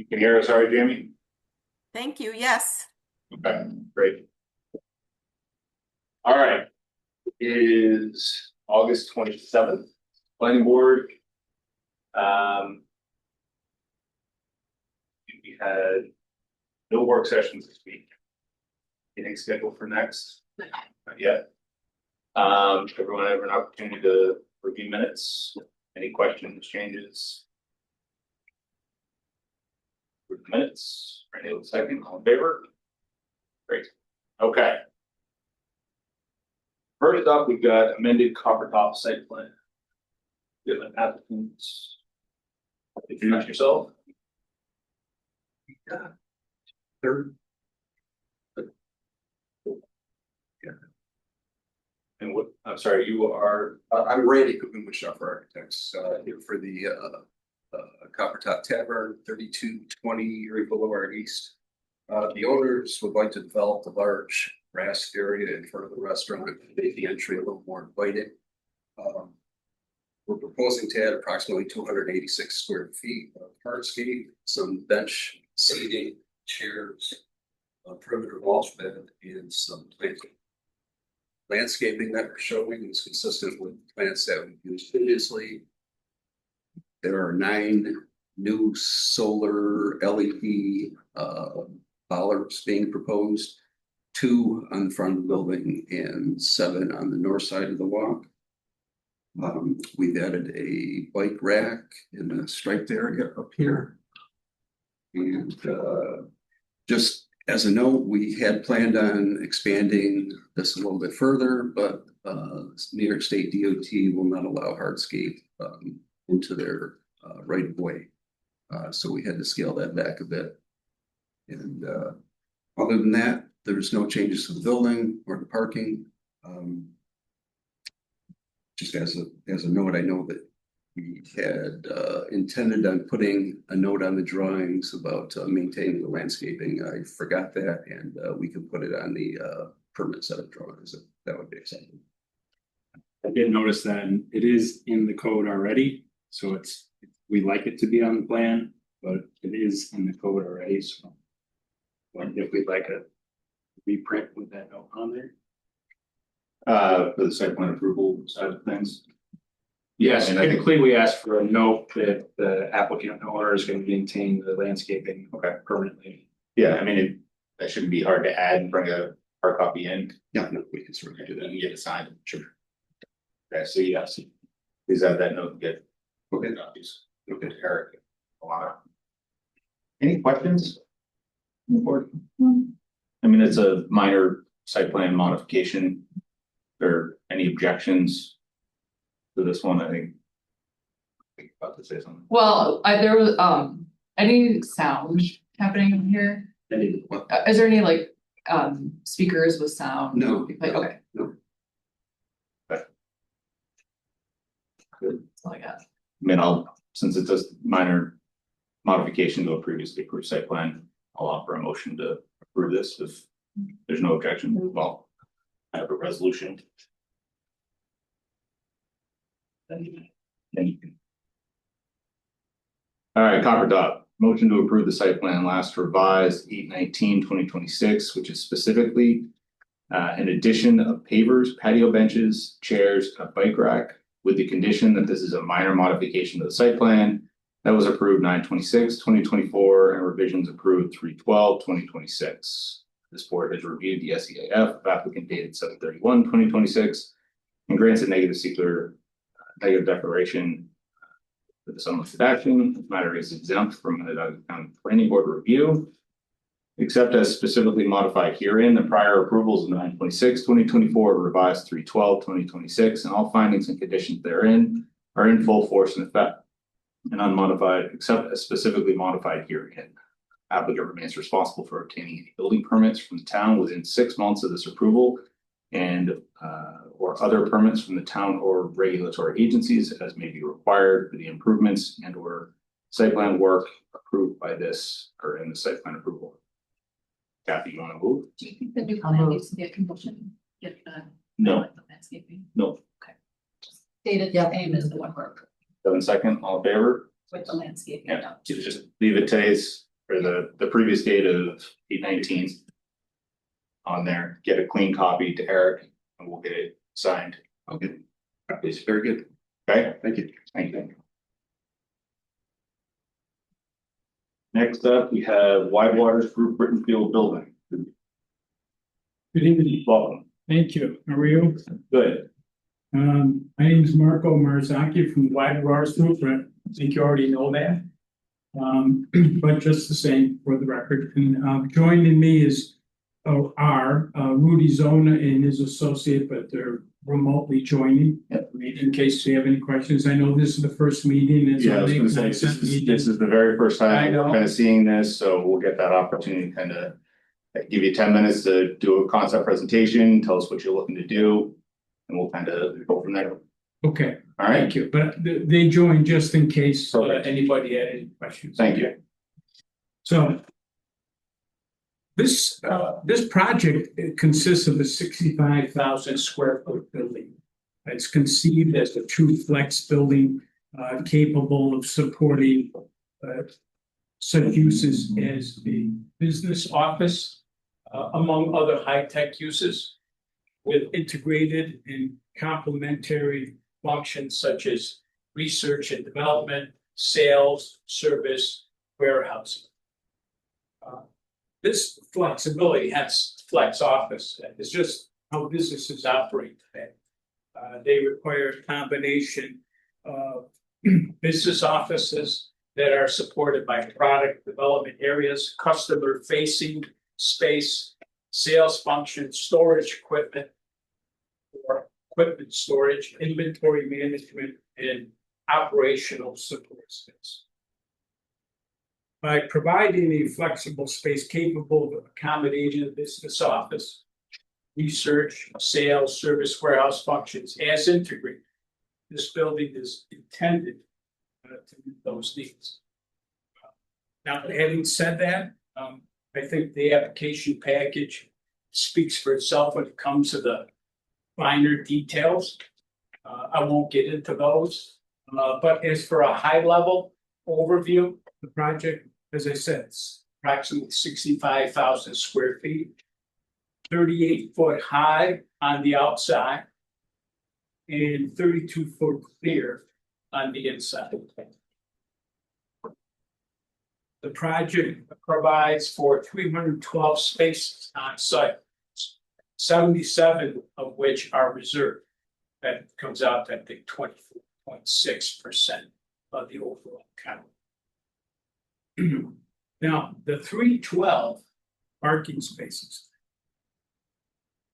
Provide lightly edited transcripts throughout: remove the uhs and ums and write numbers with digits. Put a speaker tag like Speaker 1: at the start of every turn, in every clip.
Speaker 1: You can hear us, all right, Jamie?
Speaker 2: Thank you, yes.
Speaker 1: Okay, great. All right. It is August 27th, planning board. We had no work sessions this week. Anything scheduled for next? Not yet. Everyone have an opportunity to review minutes. Any questions, changes? Approve the minutes. Randy will second. All in favor? Great. Okay. First up, we've got amended Copper Top site plan. We have an applicant. Introduce yourself. Yeah. Third. Yeah. And what, I'm sorry, you are,
Speaker 3: I'm Randy Coopman with Shopper Architects, here for the Copper Top Tavern, 3220 Erie Boulevard East. The owners would like to develop the large grass area in front of the restaurant and make the entry a little more inviting. We're proposing to add approximately 286 square feet of hardscape, some bench seating, chairs, a perimeter wash bed, and some planting. Landscaping that we're showing is consistent with plants that we've used previously. There are 9 new solar LED bollards being proposed, 2 on the front of the building and 7 on the north side of the walk. We've added a bike rack in the striped area up here. And just as a note, we had planned on expanding this a little bit further, but New York State DOT will not allow hardscape into their right of way. So we had to scale that back a bit. And other than that, there's no changes to the building or the parking. Just as a note, I know that we had intended on putting a note on the drawings about maintaining the landscaping. I forgot that, and we can put it on the permit set of drawings. That would be acceptable.
Speaker 4: I did notice that it is in the code already, so we like it to be on the plan, but it is in the code already. So, if we'd like a reprint with that note on there.
Speaker 1: for the site plan approval side of things.
Speaker 4: Yes,
Speaker 1: and I think
Speaker 4: typically we ask for a note that the applicant owner is going to maintain the landscaping permanently.
Speaker 1: Yeah, I mean, that shouldn't be hard to add and bring a hard copy in.
Speaker 3: Yeah, no, we can certainly do
Speaker 1: You
Speaker 3: that.
Speaker 1: can get it signed. Sure. Okay, so yes, please have that note and get copies. Okay, Eric. Alana. Any questions? Board? I mean, it's a minor site plan modification. Or any objections to this one? I think about to say something.
Speaker 5: Well, there was any sound happening in here? Is there any like speakers with sound?
Speaker 3: No.
Speaker 5: Like, okay.
Speaker 3: No.
Speaker 1: Okay. Good.
Speaker 5: That's all I got.
Speaker 1: I mean, since it's a minor modification to a previously approved site plan, I'll offer a motion to approve this if there's no objection. Well, I have a resolution. Then you can. All right, Copper Top, motion to approve the site plan last revised 8/19/2026, which is specifically an addition of pavers, patio benches, chairs, a bike rack, with the condition that this is a minor modification to the site plan that was approved 9/26/2024 and revisions approved 3/12/2026. This board has reviewed the SEAF of applicant dated 7/31/2026 and grants a negative declaration for the unlisted action. The matter is exempt from Onondaga County Planning Board review, except as specifically modified herein. The prior approvals of 9/26/2024 revised 3/12/2026, and all findings and conditions therein are in full force and effect and unmodified, except as specifically modified herein. Applicant remains responsible for obtaining any building permits from the town within 6 months of this approval and or other permits from the town or regulatory agencies as may be required for the improvements and or site plan work approved by this or in the site plan approval. Kathy, you want to move?
Speaker 6: Do you think the new plan needs to be a condition?
Speaker 1: No.
Speaker 6: Like the landscaping,
Speaker 1: No.
Speaker 6: stated the same as the one work
Speaker 1: 7 second, all in favor?
Speaker 6: with the landscaping.
Speaker 1: Yeah, just leave it today's or the previous date of 8/19. On there, get a clean copy to Eric and we'll get it signed.
Speaker 3: Okay. It's very good.
Speaker 1: Okay,
Speaker 3: Thank you.
Speaker 1: thank you. Next up, we have Wide Waters Group Brittenfield Building.
Speaker 7: Good evening.
Speaker 1: Welcome.
Speaker 7: Thank you. How are you?
Speaker 1: Good.
Speaker 7: My name is Marco Marzocchi from Wide Waters Group. I think you already know that. But just the same for the record. And joining me is Rudy Zona and his associate, but they're remotely joining. In case you have any questions. I know this is the first meeting. It's
Speaker 1: Yeah, I
Speaker 7: a
Speaker 1: was gonna say,
Speaker 7: consent meeting.
Speaker 1: this is the very first
Speaker 7: I
Speaker 1: time
Speaker 7: know.
Speaker 1: we're kind of seeing this, so we'll get that opportunity to kind of. Give you 10 minutes to do a concept presentation, tell us what you're looking to do, and we'll kind of go from there.
Speaker 7: Okay,
Speaker 1: All right,
Speaker 7: thank you. But they joined just in case
Speaker 1: Perfect.
Speaker 7: anybody had any questions.
Speaker 1: thank you.
Speaker 7: So. This project consists of a 65,000 square foot building. It's conceived as a true flex building, capable of supporting such uses as a business office, among other high-tech uses, with integrated and complementary functions such as research and development, sales, service, warehousing. This flexibility, hence flex office, is just how businesses operate today. They require a combination of business offices that are supported by product development areas, customer facing space, sales function, storage equipment, or equipment storage, inventory management, and operational support space. By providing a flexible space capable of accommodating the business office, research, sales, service, warehouse functions as integrated, this building is intended to meet those needs. Now, having said that, I think the application package speaks for itself when it comes to the finer details. I won't get into those, but as for a high level overview, the project, as I said, it's approximately 65,000 square feet, 38-foot high on the outside, and 32-foot clear on the inside. The project provides for 312 spaces on site, 77 of which are reserved. That comes out to, I think, 24.6% of the overall count. Now, the 312 parking spaces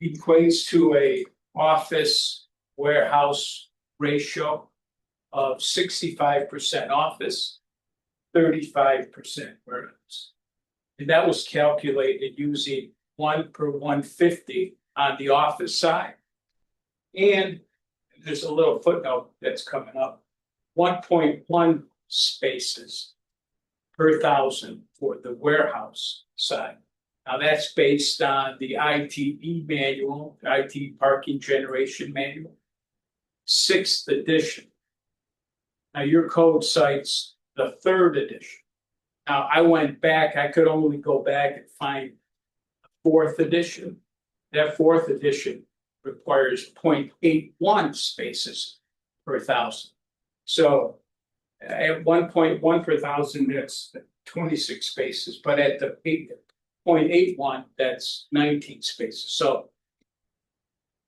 Speaker 7: equates to a office warehouse ratio of 65% office, 35% warehouse. And that was calculated using 1 per 150 on the office side. And there's a little footnote that's coming up, 1.1 spaces per 1,000 for the warehouse side. Now that's based on the ITE manual, IT Parking Generation Manual, 6th edition. Now your code cites the 3rd edition. Now I went back, I could only go back and find the 4th edition. That 4th edition requires 0.81 spaces per 1,000. So at 1.1 per 1,000, that's 26 spaces, but at the 0.81, that's 19 spaces. So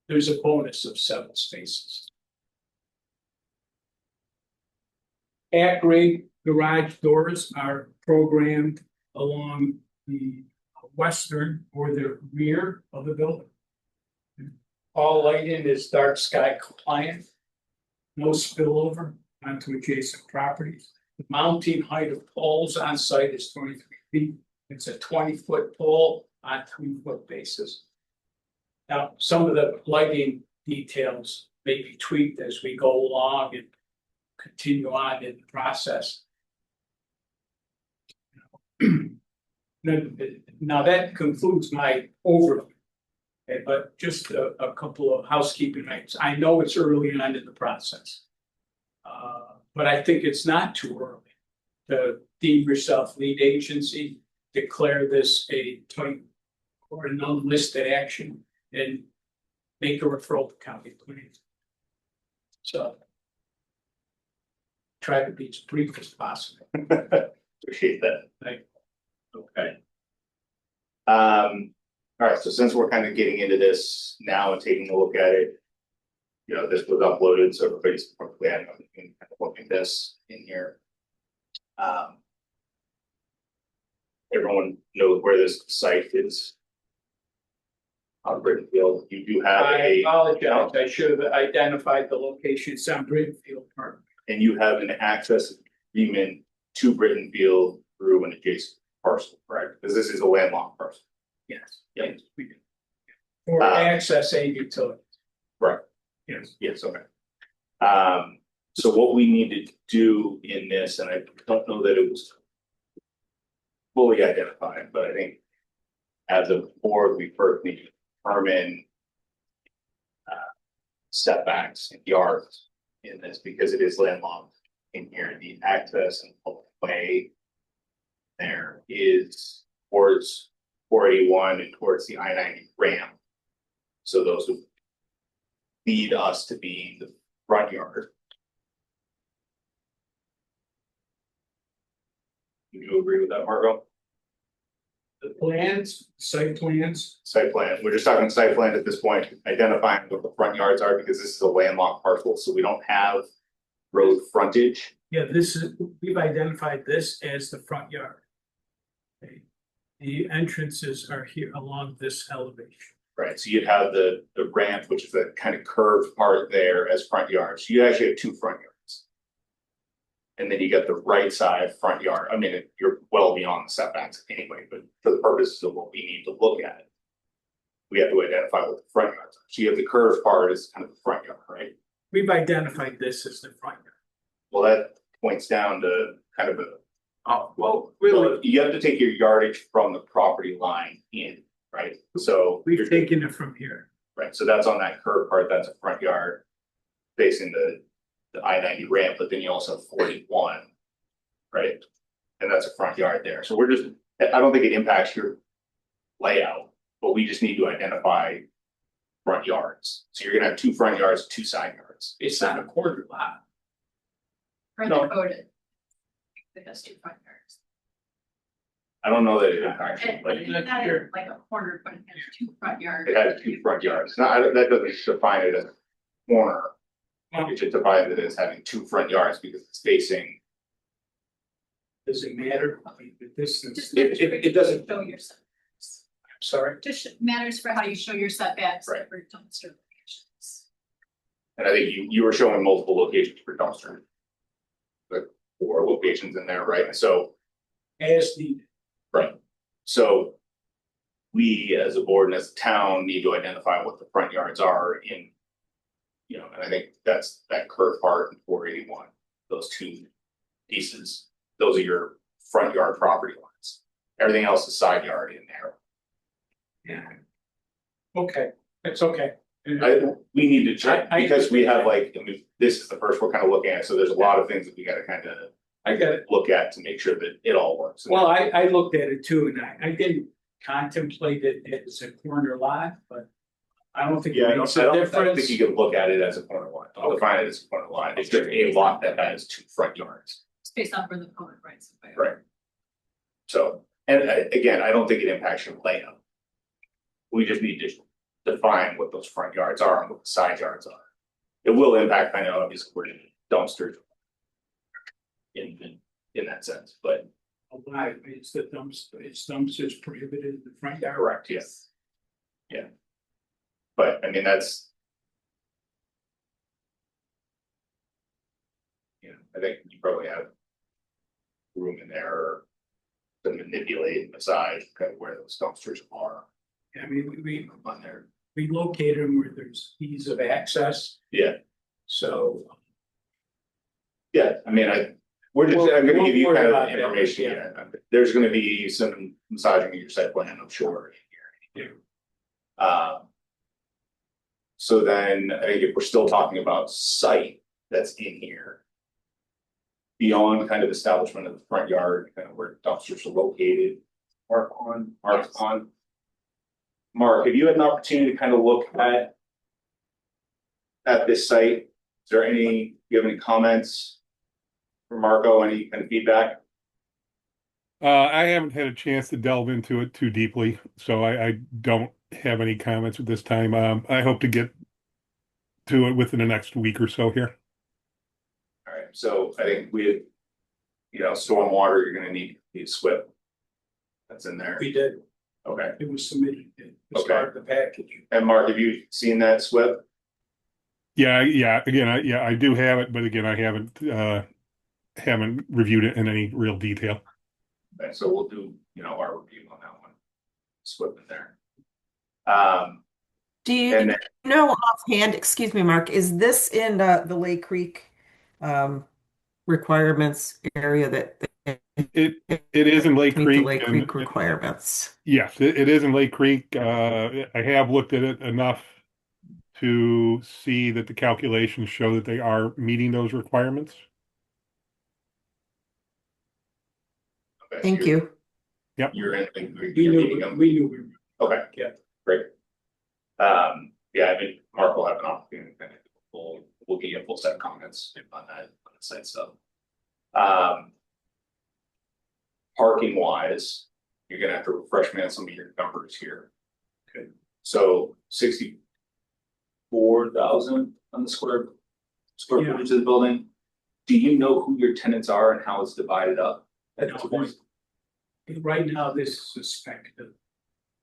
Speaker 7: there's a bonus of 7 spaces. At-grade garage doors are programmed along the western or the rear of the building. All lighting is dark sky compliant, no spillover onto adjacent properties. The mounting height of poles on site is 23 feet. It's a 20-foot pole on 3-foot bases. Now, some of the lighting details may be tweaked as we go along and continue on in the process. Now that concludes my overview. Okay, but just a couple of housekeeping items. I know it's early on in the process, but I think it's not too early to deem yourself lead agency, declare this a type or an unlisted action and make a referral to county planning. So try to be as brief as possible.
Speaker 1: Appreciate that.
Speaker 7: Right.
Speaker 1: Okay. All right, so since we're kind of getting into this now and taking a look at it. You know, this was uploaded, so everybody's probably had kind of look at this in here. Everyone knows where this site is. On Brittenfield, you do have
Speaker 7: I
Speaker 1: a,
Speaker 7: apologize, I should have identified the location, it's on Brittenfield Park.
Speaker 1: and you have an access agreement to Brittenfield through an adjacent parcel, correct? Because this is a landlocked parcel.
Speaker 7: Yes.
Speaker 1: Yes.
Speaker 7: We do. For access and utility.
Speaker 1: Right.
Speaker 7: Yes.
Speaker 1: Yes, okay. So what we need to do in this, and I don't know that it was fully identified, but I think as a board, we first need to determine setbacks and yards in this because it is landlocked in here. The access and public way there is towards 481 and towards the I-90 ramp. So those would lead us to be the front yard. Do you agree with that, Margot?
Speaker 7: The plans, site plans,
Speaker 1: Site plan, we're just talking site plan at this point, identifying what the front yards are because this is a landlocked parcel, so we don't have road frontage.
Speaker 7: yeah, this is, we've identified this as the front yard. Okay. The entrances are here along this elevation.
Speaker 1: Right, so you'd have the ramp, which is the kind of curved part there as front yard, so you actually have two front yards. And then you got the right side front yard, I mean, you're well beyond the setbacks anyway, but for the purposes of what we need to look at. We have to identify what the front yards are, so you have the curved part as kind of the front yard, right?
Speaker 7: We've identified this as the front yard.
Speaker 1: Well, that points down to kind of a.
Speaker 7: Oh, well,
Speaker 1: Well, you have to take your yardage from the property line in, right? So. you're-
Speaker 7: we've taken it from here.
Speaker 1: Right, so that's on that curved part, that's a front yard. Facing the I-90 ramp, but then you also have 41. Right? And that's a front yard there, so we're just, I don't think it impacts your layout, but we just need to identify. Front yards, so you're gonna have two front yards, two side yards.
Speaker 7: It's not a quarter lot.
Speaker 6: For
Speaker 1: No.
Speaker 6: the code. It has two front yards.
Speaker 1: I don't know that it impacts, you,
Speaker 6: It-
Speaker 1: but
Speaker 6: It's
Speaker 7: not
Speaker 6: not
Speaker 7: sure.
Speaker 6: like a corner, but it has two front yards.
Speaker 1: it has two front yards, now, that doesn't define it as a corner. It should define it as having two front yards because it's facing.
Speaker 7: Does it matter? I mean, the distance,
Speaker 6: Just
Speaker 1: It-
Speaker 6: matters for
Speaker 1: it doesn't-
Speaker 6: Show your setbacks.
Speaker 7: sorry,
Speaker 6: Just matters for how you show your setbacks
Speaker 1: Right.
Speaker 6: for dumpster locations.
Speaker 1: And I think you were showing multiple locations for dumpster. But 4 locations in there, right, so,
Speaker 7: as needed.
Speaker 1: right, so. We as a board and as a town need to identify what the front yards are in. You know, and I think that's that curved part in 481, those two pieces, those are your front yard property lines. Everything else is side yard in there.
Speaker 7: Yeah. Okay, it's okay.
Speaker 1: We need to check,
Speaker 7: I-
Speaker 1: because we have like, I mean, this is the first we're kind of looking at, so there's a lot of things that we gotta kind of
Speaker 7: I got it.
Speaker 1: look at to make sure that it all works.
Speaker 7: Well, I looked at it too, and I didn't contemplate it as a corner lot, but I don't think
Speaker 1: Yeah,
Speaker 7: it
Speaker 1: I
Speaker 7: makes
Speaker 1: don't,
Speaker 7: a
Speaker 1: I don't think
Speaker 7: difference.
Speaker 1: you can look at it as a corner line, I'll define it as a corner line, it's just a lot that has two front yards.
Speaker 6: It's based on where the code writes. it.
Speaker 1: Right. So, and again, I don't think it impacts your layout. We just need to define what those front yards are and what the side yards are. It will impact, I know, obviously, we're in dumpsters. In that sense, but
Speaker 7: Why, it's the dumpster, it's dumpsters prohibited in the front yard.
Speaker 1: correct, yes. Yeah. But I mean, that's. You know, I think you probably have. Room in there. To manipulate the size, kind of where those dumpsters are
Speaker 7: I mean,
Speaker 1: on there.
Speaker 7: we located them where there's ease of access,
Speaker 1: Yeah,
Speaker 7: so.
Speaker 1: yeah, I mean, we're just, I'm gonna give you
Speaker 7: We'll
Speaker 1: kind of
Speaker 7: worry
Speaker 1: the
Speaker 7: about that,
Speaker 1: information,
Speaker 7: yeah.
Speaker 1: yeah, there's gonna be some massaging of your site plan, I'm sure. in here. So then, I think if we're still talking about site that's in here. beyond kind of establishment of the front yard, kind of where dumpsters are located. Mark on, Mark on. Mark, have you had an opportunity to kind of look at this site? Is there any, do you have any comments for Marco, any kind of feedback?
Speaker 8: I haven't had a chance to delve into it too deeply, so I don't have any comments at this time. I hope to get to it within the next week or so here.
Speaker 1: All right, so I think we, you know, stormwater, you're gonna need SWIP. That's in there.
Speaker 7: We did,
Speaker 1: Okay.
Speaker 7: it was submitted as
Speaker 1: Okay.
Speaker 7: part of the package.
Speaker 1: And Mark, have you seen that SWIP?
Speaker 8: Yeah. Again, I do have it, but again, I haven't reviewed it in any real detail.
Speaker 1: Okay, so we'll do, you know, our review on that one. SWIP in there.
Speaker 2: Do you
Speaker 1: And then,
Speaker 2: know offhand, excuse me, Mark, is this in the Lake Creek requirements area that
Speaker 8: It is in Lake
Speaker 2: meet the
Speaker 8: Creek.
Speaker 2: Lake
Speaker 8: and-
Speaker 2: Creek requirements?
Speaker 8: Yes, it is in Lake Creek. I have looked at it enough to see that the calculations show that they are meeting those requirements.
Speaker 1: okay,
Speaker 2: Thank you.
Speaker 1: You're in,
Speaker 7: We
Speaker 1: you're meeting
Speaker 7: knew,
Speaker 1: them.
Speaker 7: we knew.
Speaker 1: Okay.
Speaker 7: Yeah.
Speaker 1: Great. Yeah, I mean, Mark will have an opportunity, to kind of we'll get you a full set of comments on that site stuff. Parking wise, you're gonna have to refresh me on some of your numbers here. Okay, so 64,000 on the square
Speaker 7: Yeah.
Speaker 1: footage of the building. Do you know who your tenants are and how it's divided up at this point?
Speaker 7: Right now, this is suspected.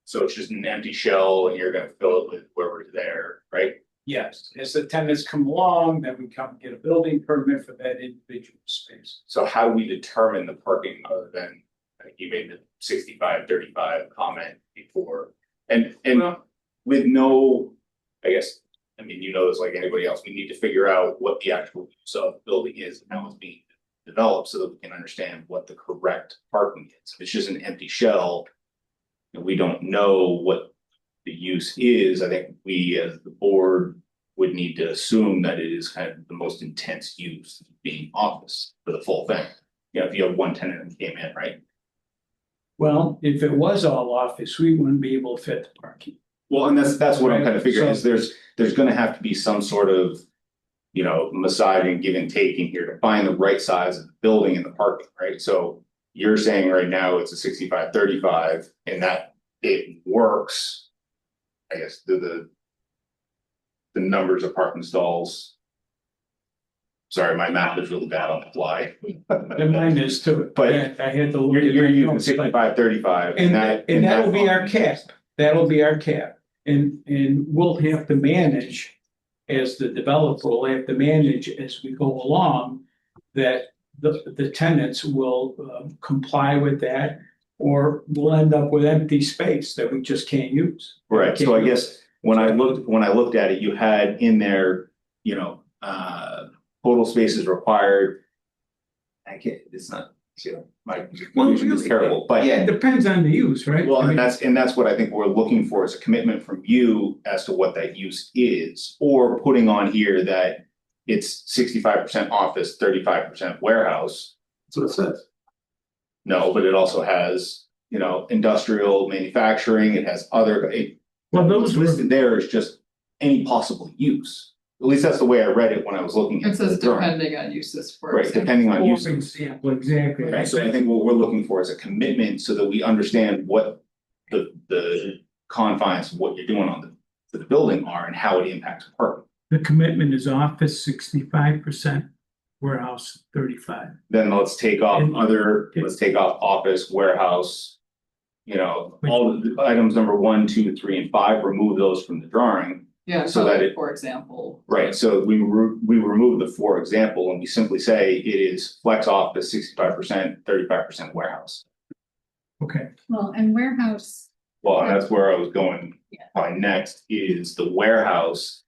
Speaker 1: So it's just an empty shell and you're gonna fill it with whoever's there, right?
Speaker 7: Yes, as the tenants come along, then we come get a building permit for that individual space.
Speaker 1: So how do we determine the parking other than, like you made the 65-35 comment before? And
Speaker 7: Well-
Speaker 1: with no, I guess, I mean, you know this like anybody else, we need to figure out what the actual use of the building is and how it's being developed so that we can understand what the correct parking is. If it's just an empty shell and we don't know what the use is, I think we as the board would need to assume that it is kind of the most intense use being office for the full thing. You know, if you have one tenant that came in, right?
Speaker 7: Well, if it was all office, we wouldn't be able to fit the parking.
Speaker 1: Well, and that's what I'm kind of figuring
Speaker 7: Right,
Speaker 1: is there's gonna have to be some sort of, you know, massaging, give and taking here to find the right size of the building and the parking, right? So you're saying right now it's a 65-35 and that it works. I guess the numbers of parking stalls. Sorry, my math is really bad on the fly.
Speaker 7: And mine is too,
Speaker 1: But
Speaker 7: I had to look.
Speaker 1: You're
Speaker 7: at my
Speaker 1: using
Speaker 7: notes, but-
Speaker 1: 65-35
Speaker 7: And
Speaker 1: that.
Speaker 7: that'll be our cap, that'll be our cap, and we'll have to manage. As the developer will have to manage as we go along, that the tenants will comply with that. Or we'll end up with empty space that we just can't use.
Speaker 1: Right, so I guess when I looked at it, you had in there, you know, total spaces required. I can't, it's not, you know, my confusion is terrible, but.
Speaker 7: Yeah, it depends on the use, right?
Speaker 1: Well,
Speaker 7: I mean,
Speaker 1: and that's what I think we're looking for is a commitment from you as to what that use is, or putting on here that it's 65% office, 35% warehouse.
Speaker 3: That's what it says.
Speaker 1: No, but it also has, you know, industrial manufacturing, it has other,
Speaker 7: Well,
Speaker 1: what's
Speaker 7: those were,
Speaker 1: listed there is just any possible use. At least that's the way I read it when I was looking at
Speaker 5: It says
Speaker 1: the drawing.
Speaker 5: depending on uses for
Speaker 1: Right,
Speaker 5: example.
Speaker 1: depending on
Speaker 7: for
Speaker 1: use.
Speaker 7: example, exactly.
Speaker 1: Okay, so I think what we're looking for is a commitment so that we understand what the confines of what you're doing on the building are and how it impacts parking.
Speaker 7: The commitment is office 65%, warehouse 35.
Speaker 1: Then let's take off
Speaker 7: And-
Speaker 1: let's take off office, warehouse. You know, all of the items number 1, 2, 3, and 5, remove those from the drawing.
Speaker 5: Yeah,
Speaker 1: so
Speaker 5: so
Speaker 1: that
Speaker 5: like,
Speaker 1: it-
Speaker 5: for example.
Speaker 1: Right, so we remove the for example, and we simply say it is flex office 65%, 35% warehouse.
Speaker 7: Okay,
Speaker 6: Well, and warehouse,
Speaker 1: Well, and that's where I was going.
Speaker 6: Yeah.
Speaker 1: Probably next is the warehouse.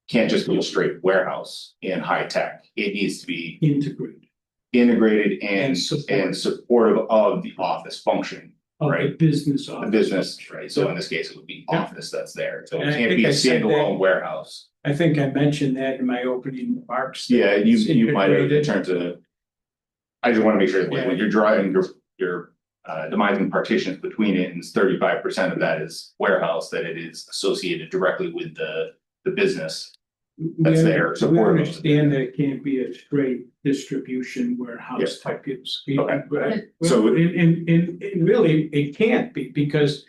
Speaker 1: Can't just be a straight warehouse in high tech. It needs to be
Speaker 7: integrated
Speaker 1: integrated and
Speaker 7: And supportive.
Speaker 1: supportive of the office function,
Speaker 7: of the
Speaker 1: Right.
Speaker 7: business
Speaker 1: the
Speaker 7: office.
Speaker 1: business, right? So in this case, it would be
Speaker 7: Yeah.
Speaker 1: office that's there. So it
Speaker 7: And I
Speaker 1: can't
Speaker 7: think
Speaker 1: be a
Speaker 7: I said
Speaker 1: standalone
Speaker 7: that-
Speaker 1: warehouse.
Speaker 7: I think I mentioned that in my opening remarks. that
Speaker 1: Yeah,
Speaker 7: it's
Speaker 1: you might have in
Speaker 7: integrated.
Speaker 1: terms of I just wanna make sure that when you're driving, you're demising partitions between it, and 35% of that is warehouse, that it is associated directly with the business. That's there,
Speaker 7: We
Speaker 1: supporting.
Speaker 7: understand that it can't be a straight distribution warehouse type use.
Speaker 1: Okay.
Speaker 7: But-
Speaker 1: So-
Speaker 7: Well, and really, it can't be because,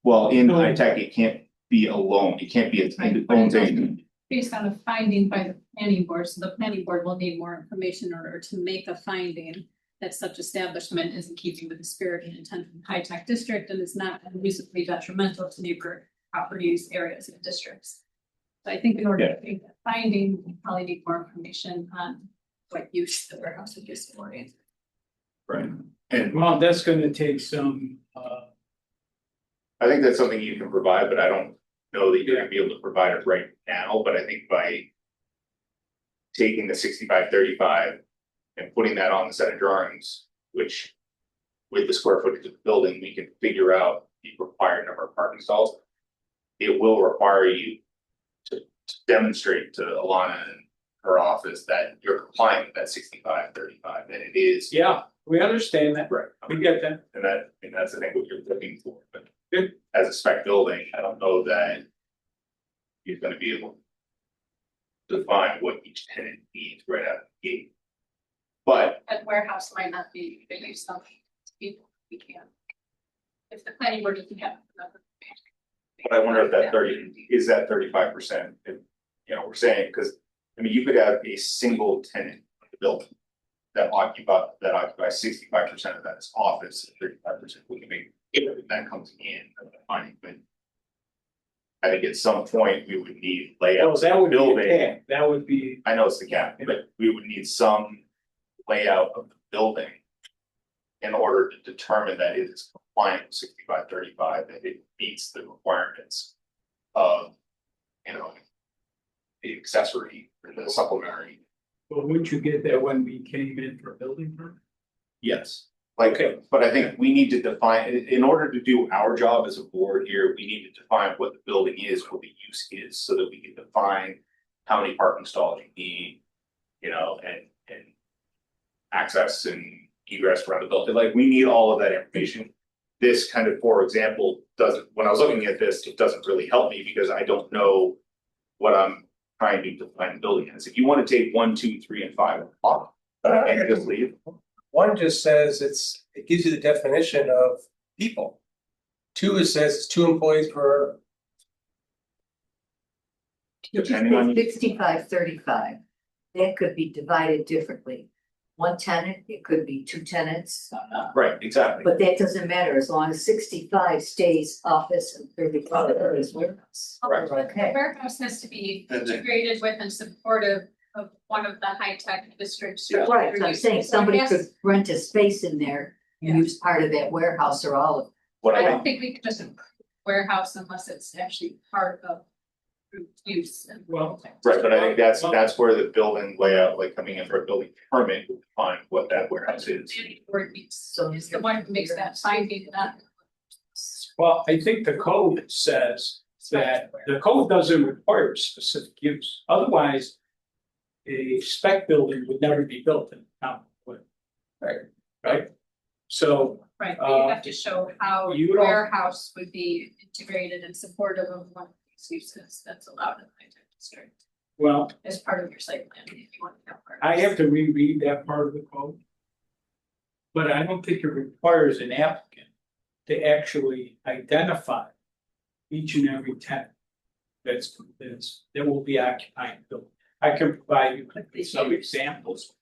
Speaker 1: Well, in
Speaker 7: No.
Speaker 1: high tech, it can't be alone, it can't be its own thing.
Speaker 6: Based on a finding by the planning board, so the planning board will need more information in order to make a finding that such establishment is in keeping with the spirit and intent of the high tech district and is not unreasonably detrimental to neighbor properties, areas, and districts. So I think in order to make that finding, we probably need more information on what use the warehouse would use for.
Speaker 1: Right. And
Speaker 7: well, that's gonna take some,
Speaker 1: I think that's something you can provide, but I don't know that you're gonna be able to provide it right now, but I think by. Taking the 65-35 and putting that on the set of drawings, which. With the square footage of the building, we can figure out the required number of parking stalls. It will require you to demonstrate to Alana and her office that you're complying with that 65-35, and it is.
Speaker 7: yeah, we understand that,
Speaker 1: Right.
Speaker 7: we get that.
Speaker 1: And that's, I think, what you're looking for, but
Speaker 7: Good.
Speaker 1: as a spec building, I don't know that. You're gonna be able. To define what each tenant needs right out of the gate. But,
Speaker 6: That warehouse might not be the use of people, we can. If the planning board doesn't have. enough information.
Speaker 1: but I wonder if that 35%, if, you know, we're saying, cause, I mean, you could have a single tenant in the building. That occupies 65% of that is office, 35% we can make, if that comes in, finding, but. I think at some point we would need
Speaker 7: Well,
Speaker 1: layouts
Speaker 7: that
Speaker 1: of
Speaker 7: would
Speaker 1: the
Speaker 7: be,
Speaker 1: building.
Speaker 7: a that would be,
Speaker 1: I know it's the cap, but we would need some layout of the building. In order to determine that it is compliant with 65-35, that it meets the requirements. Of, you know. The accessory or the supplementary,
Speaker 7: well, wouldn't you get that when we came in for a building permit?
Speaker 1: yes. Like,
Speaker 7: Okay.
Speaker 1: but I think we need to define, in order to do our job as a board here, we need to define what the building is, what the use is, so that we can define. How many parking stalls you need, you know, and. Access and egress around the building, like, we need all of that information. This kind of, for example, doesn't, when I was looking at this, it doesn't really help me because I don't know. What I'm trying to define the building as, if you wanna take 1, 2, 3, and 5 off, and just leave.
Speaker 9: One just says it gives you the definition of people. 2, it says it's 2 employees per.
Speaker 1: Depending on.
Speaker 10: 65-35, that could be divided differently. One tenant, it could be 2 tenants,
Speaker 1: Right, exactly.
Speaker 10: but that doesn't matter as long as 65 stays office and 35 is warehouse.
Speaker 1: Right.
Speaker 6: The
Speaker 10: Okay.
Speaker 6: warehouse has to be
Speaker 1: And then-
Speaker 6: integrated with and supportive of one of the high tech districts.
Speaker 10: Right, so I'm saying somebody
Speaker 6: So I
Speaker 10: could
Speaker 6: guess
Speaker 10: rent a space in there and use part of that warehouse or all of it.
Speaker 1: What
Speaker 6: I
Speaker 1: I
Speaker 6: don't think we could just warehouse unless it's actually part of use. And-
Speaker 7: Well,
Speaker 1: right, but I think that's where the building layout, like coming in for a building permit, will define what that warehouse is.
Speaker 6: Planning board needs,
Speaker 10: So
Speaker 6: is the one who makes that finding, not.
Speaker 7: well, I think the code says that the code doesn't require specific use, otherwise. A spec building would never be built in town, would. Right? So,
Speaker 6: Right, but you have to show how
Speaker 7: you don't-
Speaker 6: warehouse would be integrated and supportive of one of these uses that's allowed in the high tech district.
Speaker 7: well,
Speaker 6: As part of your site plan, if you want to have.
Speaker 7: I have to reread that part of the code. But I don't think it requires an applicant to actually identify each and every tenant. That will be occupying the building. I can provide you with some examples.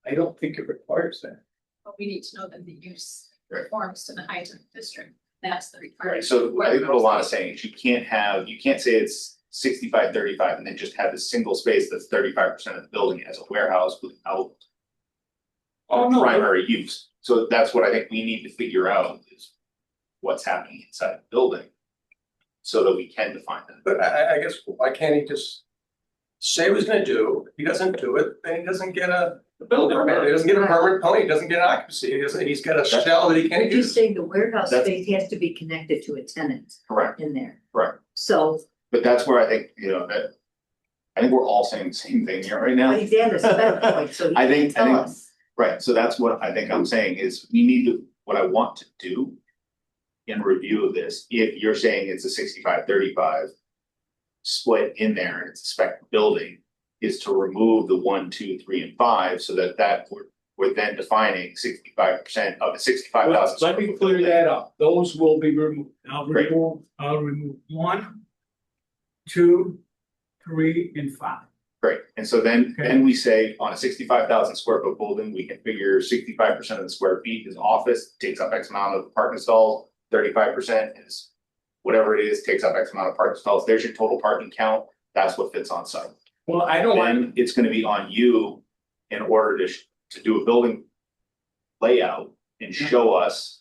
Speaker 7: I don't think it requires that.
Speaker 6: But we need to know that the use
Speaker 1: Right.
Speaker 6: conforms to the high tech district, that's the
Speaker 1: Right,
Speaker 6: requirement.
Speaker 1: so I think what Alana's saying is you can't say it's 65-35 and then just have this single space that's 35% of the building as a warehouse without.
Speaker 7: Oh, no.
Speaker 1: Primary use, so that's what I think we need to figure out is. What's happening inside the building. So that we can define that.
Speaker 9: But I guess, why can't he just say what he's gonna do? If he doesn't do it, then he doesn't get a building permit, he doesn't get a permanent permit, he doesn't get an occupancy, he's got a shell that he can't
Speaker 10: But you're
Speaker 9: use.
Speaker 10: saying the warehouse
Speaker 1: That's-
Speaker 10: space has to be connected to a tenant
Speaker 1: Correct,
Speaker 10: in there.
Speaker 1: Correct.
Speaker 10: So,
Speaker 1: but that's where I think, you know, that. I think we're all saying the same thing here right now.
Speaker 10: but he's at a spec point, so he
Speaker 1: I
Speaker 10: can
Speaker 1: think- I
Speaker 10: tell
Speaker 1: think-
Speaker 10: us.
Speaker 1: Right, so that's what I think I'm saying is we need to, what I want to do. In review of this, if you're saying it's a 65-35 split in there and it's a spec building, is to remove the 1, 2, 3, and 5 so that we're then defining 65% of the 65,000.
Speaker 7: Let me clear that up. Those will be removed.
Speaker 1: Great.
Speaker 7: I'll remove 1, 2, 3, and 5.
Speaker 1: Great, and so then we say on a 65,000 square foot building, we can figure 65% of the square feet is office, takes up X amount of parking stalls, 35% is whatever it is, takes up X amount of parking stalls, there's your total parking count, that's what fits on site.
Speaker 7: Well, I don't want,
Speaker 1: Then it's gonna be on you in order to do a building layout and show us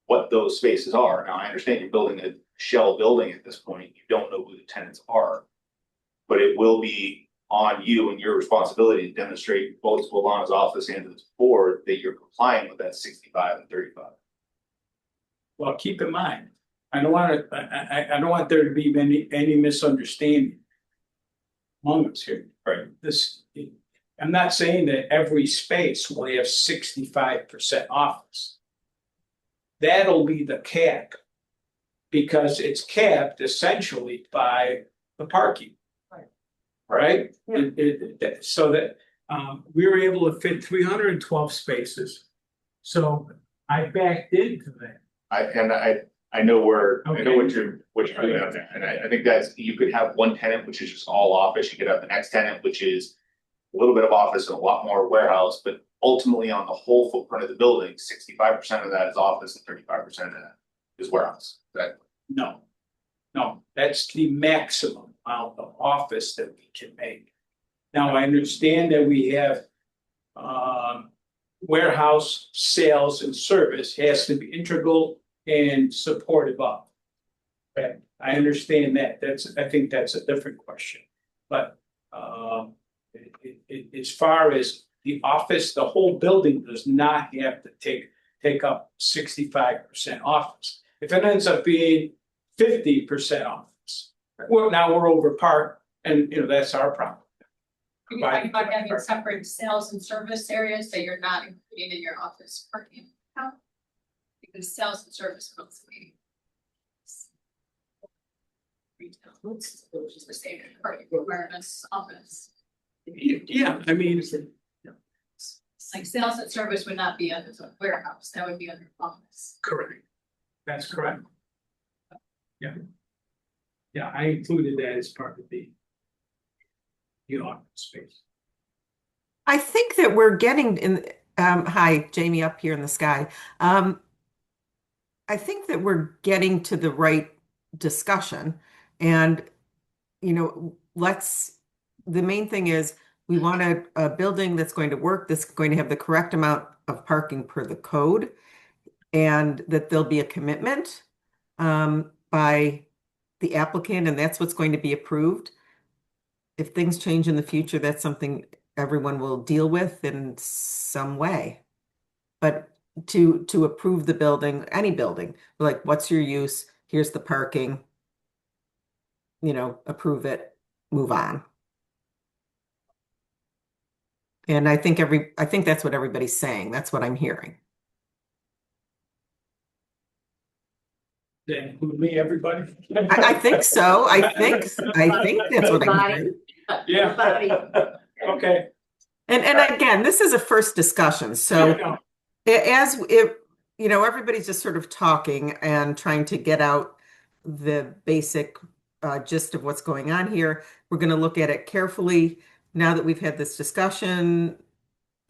Speaker 1: what those spaces are. Now, I understand you're building a shell building at this point, you don't know who the tenants are. But it will be on you and your responsibility to demonstrate both to Alana's office and to this board that you're complying with that 65 and 35.
Speaker 7: well, keep in mind, I don't want to, I don't want there to be any misunderstanding among us here.
Speaker 1: Right.
Speaker 7: This, I'm not saying that every space will have 65% office. That'll be the cap. Because it's capped essentially by the parking. Right? So that, we were able to fit 312 spaces. So I backed into that.
Speaker 1: I know what you're doing out there, and I think that's, you could have one tenant, which is just all office, you could have the next tenant, which is a little bit of office and a lot more warehouse, but ultimately on the whole footprint of the building, 65% of that is office and 35% of that is warehouse.
Speaker 7: No, that's the maximum amount of office that we can make. Now, I understand that we have warehouse sales and service has to be integral and supportive of. Okay, I understand that. I think that's a different question. But as far as the office, the whole building does not have to take up 65% office. If it ends up being 50% office, well, now we're over par, and that's our problem.
Speaker 6: You're talking about having separate sales and service areas that you're not including in your office parking account? Because sales and service mostly. Retail, which is the same parking awareness office.
Speaker 7: Yeah, I mean,
Speaker 6: Like sales and service would not be under the warehouse, that would be under office.
Speaker 7: correct. That's correct. Yeah. Yeah, I included that as part of the office space.
Speaker 2: I think that we're getting in, hi, Jamie up here in the sky. I think that we're getting to the right discussion and, the main thing is we want a building that's going to work, that's going to have the correct amount of parking per the code, and that there'll be a commitment by the applicant, and that's what's going to be approved. If things change in the future, that's something everyone will deal with in some way. But to approve the building, any building, like what's your use? Here's the parking. Approve it, move on. And I think that's what everybody's saying. That's what I'm hearing.
Speaker 7: That include me, everybody?
Speaker 2: I think so. I think that's what I'm hearing.
Speaker 7: Yeah. Okay.
Speaker 2: And again, this is a first discussion. So as if, everybody's just sort of talking and trying to get out the basic gist of what's going on here. We're going to look at it carefully. Now that we've had this discussion,